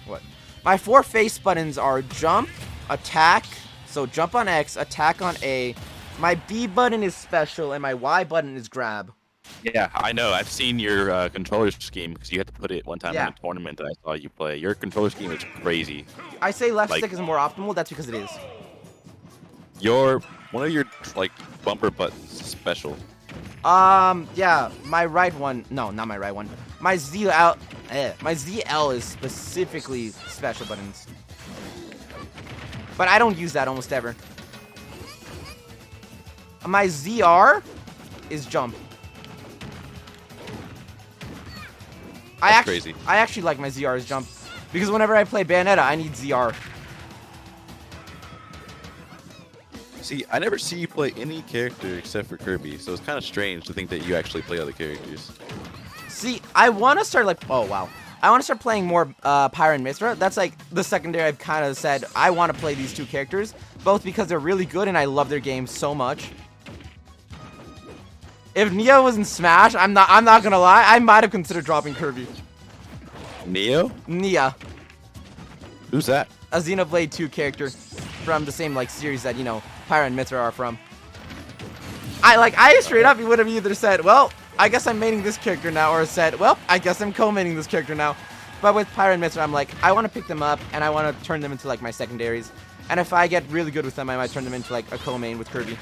what? My 4 face buttons are jump, attack, so jump on X, attack on A. My B button is special, and my Y button is grab. Yeah, I know. I've seen your controller scheme because you had to put it one time in a tournament that I saw you play. Your controller scheme is crazy. I say left stick is more optimal. That's because it is. One of your like bumper buttons is special. Yeah, my right one. No, not my right one. My ZL is specifically special buttons. But I don't use that almost ever. My ZR is jump. That's crazy. I actually like my ZR as jump because whenever I play Bayonetta, I need ZR. See, I never see you play any character except for Kirby, so it's kind of strange to think that you actually play other characters. See, I want to start like, oh wow, I want to start playing more Pyra and Mithra. That's like the secondary I've kind of said I want to play these two characters, both because they're really good and I love their games so much. If Neo was in Smash, I'm not gonna lie, I might have considered dropping Kirby. Neo? Nia. Who's that? A Xenoblade 2 character from the same like series that, you know, Pyra and Mithra are from. I straight up would have either said, well, I guess I'm maining this character now, or said, well, I guess I'm co-maining this character now. But with Pyra and Mithra, I'm like, I want to pick them up and I want to turn them into like my secondaries. And if I get really good with them, I might turn them into like a co-main with Kirby.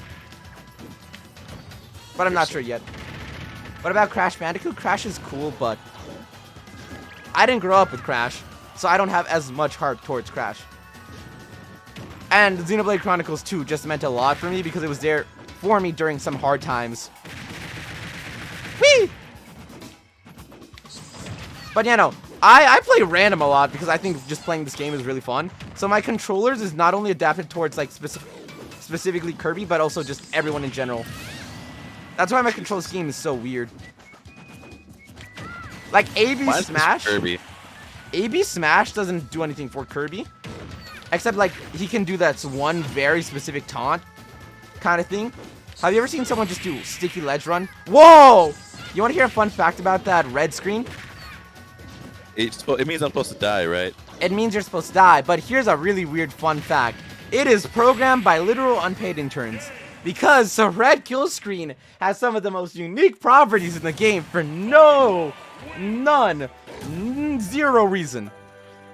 But I'm not sure yet. What about Crash Bandicoot? Crash is cool, but I didn't grow up with Crash, so I don't have as much heart towards Crash. And Xenoblade Chronicles 2 just meant a lot for me because it was there for me during some hard times. Whee! But yeah, no, I play random a lot because I think just playing this game is really fun. So my controllers is not only adapted towards like specifically Kirby, but also just everyone in general. That's why my control scheme is so weird. Like AB Smash, AB Smash doesn't do anything for Kirby, except like he can do that one very specific taunt kind of thing. Have you ever seen someone just do sticky ledge run? Whoa! You want to hear a fun fact about that red screen? It means I'm supposed to die, right? It means you're supposed to die, but here's a really weird fun fact. It is programmed by literal unpaid interns. Because the red kill screen has some of the most unique properties in the game for zero reason.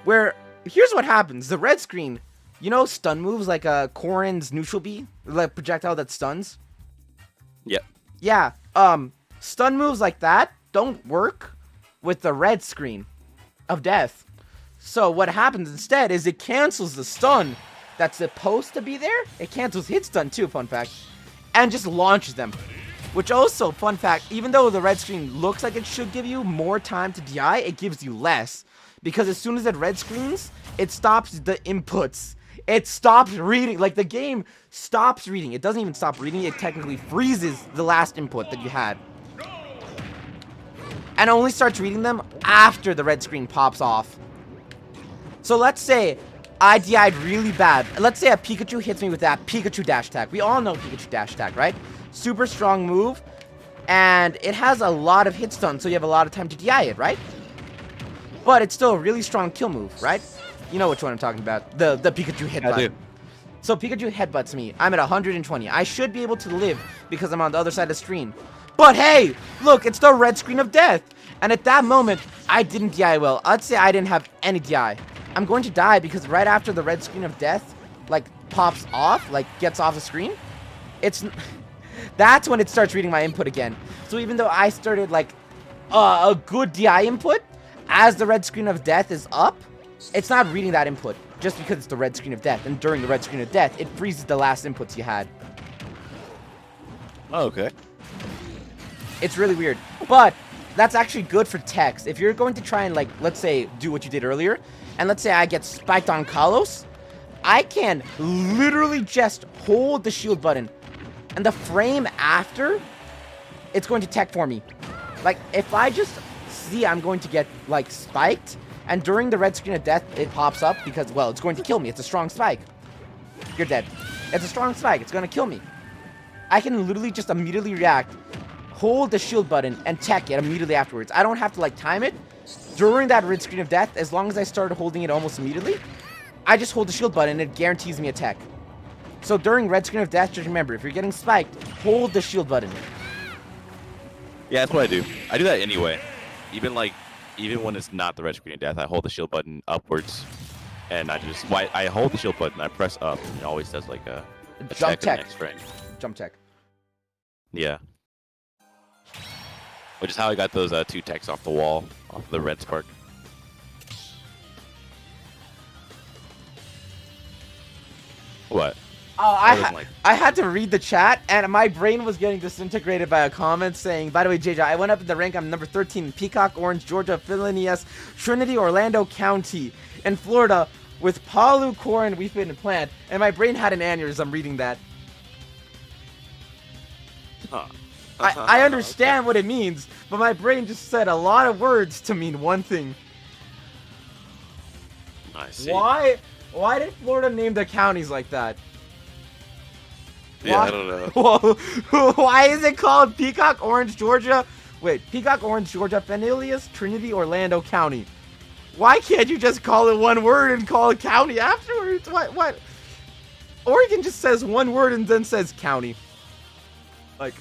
Where, here's what happens. The red screen, you know stun moves like Corrin's neutral B? Like projectile that stuns? Yep. Yeah, stun moves like that don't work with the red screen of death. So what happens instead is it cancels the stun that's supposed to be there. It cancels Hitstun too, fun fact, and just launches them. Which also, fun fact, even though the red screen looks like it should give you more time to DI, it gives you less. Because as soon as it red screens, it stops the inputs. It stops reading, like the game stops reading. It doesn't even stop reading, it technically freezes the last input that you had. And only starts reading them after the red screen pops off. So let's say I DI'd really bad. Let's say a Pikachu hits me with that Pikachu dash attack. We all know Pikachu dash attack, right? Super strong move. And it has a lot of hit stun, so you have a lot of time to DI it, right? But it's still a really strong kill move, right? You know which one I'm talking about. The Pikachu headbutt. I do. So Pikachu headbutts me. I'm at 120. I should be able to live because I'm on the other side of the screen. But hey, look, it's the red screen of death. And at that moment, I didn't DI well. Let's say I didn't have any DI. I'm going to die because right after the red screen of death, like, pops off, like, gets off the screen, that's when it starts reading my input again. So even though I started, like, a good DI input, as the red screen of death is up, it's not reading that input just because it's the red screen of death. And during the red screen of death, it freezes the last inputs you had. Oh, okay. It's really weird. But that's actually good for text. If you're going to try and, like, let's say, do what you did earlier, and let's say I get spiked on Kalos, I can literally just hold the shield button. And the frame after, it's going to tech for me. Like, if I just see I'm going to get, like, spiked, and during the red screen of death, it pops up because, well, it's going to kill me. It's a strong spike. You're dead. It's a strong spike. It's going to kill me. I can literally just immediately react, hold the shield button, and tech it immediately afterwards. I don't have to, like, time it. During that red screen of death, as long as I started holding it almost immediately, I just hold the shield button and it guarantees me a tech. So during red screen of death, just remember, if you're getting spiked, hold the shield button. Yeah, that's what I do. I do that anyway. Even when it's not the red screen of death, I hold the shield button upwards, and I hold the shield button, I press up, and it always does like a jump tech. Next frame. Jump tech. Yeah. Which is how I got those 2 techs off the wall, off the red spark. What? Oh, I had to read the chat, and my brain was getting disintegrated by a comment saying, by the way, JJ, I went up in the rank, I'm number 13 in Peacock, Orange, Georgia, Phileas, Trinity, Orlando County, in Florida, with Palu, Corin, Wii Fit, and Plant, and my brain had an aneurysm reading that. Huh. I understand what it means, but my brain just said a lot of words to mean one thing. I see. Why did Florida name the counties like that? Yeah, Why? I don't know. Why is it called Peacock, Orange, Georgia? Wait, Peacock, Orange, Georgia, Phileas, Trinity, Orlando County. Why can't you just call it one word and call it county afterwards? What? Oregon just says one word and then says county. Like,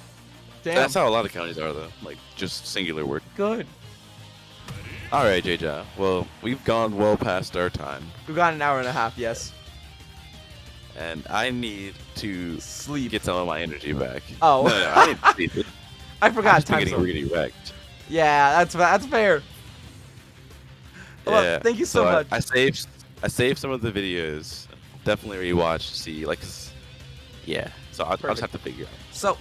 damn. That's how a lot of counties are, though. Like, just singular word. Good. All right, JJ. Well, we've gone well past our time. We've got an hour and a half, yes. And I need to Sleep. get some of my energy back. Oh. No, I need to sleep. I forgot I'm just time getting zone. really wrecked. Yeah, that's fair. Well, thank you so much. I saved some of the videos. Definitely rewatch to see like. Yeah. So I'll just have to figure out. So,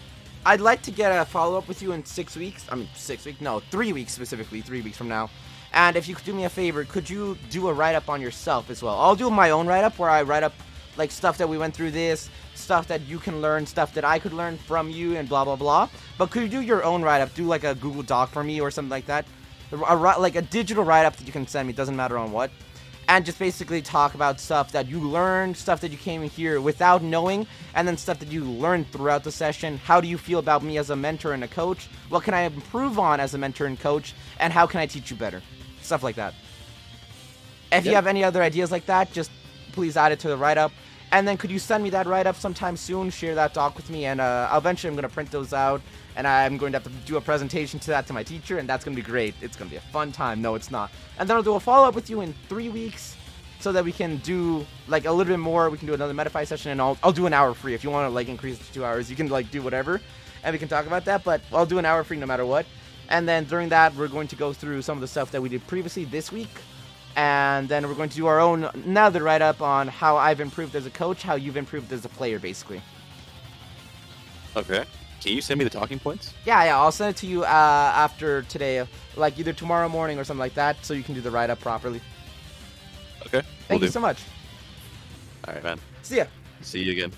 I'd like to get a follow-up with you in 6 weeks. I mean, 6 weeks? No, 3 weeks specifically. 3 weeks from now. And if you could do me a favor, could you do a write-up on yourself as well? I'll do my own write-up where I write up like stuff that we went through this, stuff that you can learn, stuff that I could learn from you, and blah, blah, blah. But could you do your own write-up? Do like a Google Doc for me or something like that? Like a digital write-up that you can send me, doesn't matter on what. And just basically talk about stuff that you learned, stuff that you came in here without knowing, and then stuff that you learned throughout the session. How do you feel about me as a mentor and a coach? What can I improve on as a mentor and coach? And how can I teach you better? Stuff like that. If you have any other ideas like that, just please add it to the write-up. And then could you send me that write-up sometime soon? Share that doc with me, and eventually I'm going to print those out, and I'm going to have to do a presentation to that to my teacher, and that's going to be great. It's going to be a fun time. No, it's not. And then I'll do a follow-up with you in 3 weeks so that we can do, like, a little bit more. We can do another Metafy session, and I'll do an hour free. If you want to, like, increase it to 2 hours, you can, like, do whatever, and we can talk about that, but I'll do an hour free no matter what. And then during that, we're going to go through some of the stuff that we did previously this week. And then we're going to do our own another write-up on how I've improved as a coach, how you've improved as a player, basically. Okay. Can you send me the talking points? Yeah, I'll send it to you after today, like either tomorrow morning or something like that, so you can do the write-up properly. Okay. Thank you so much. All right, man. See ya. See you again.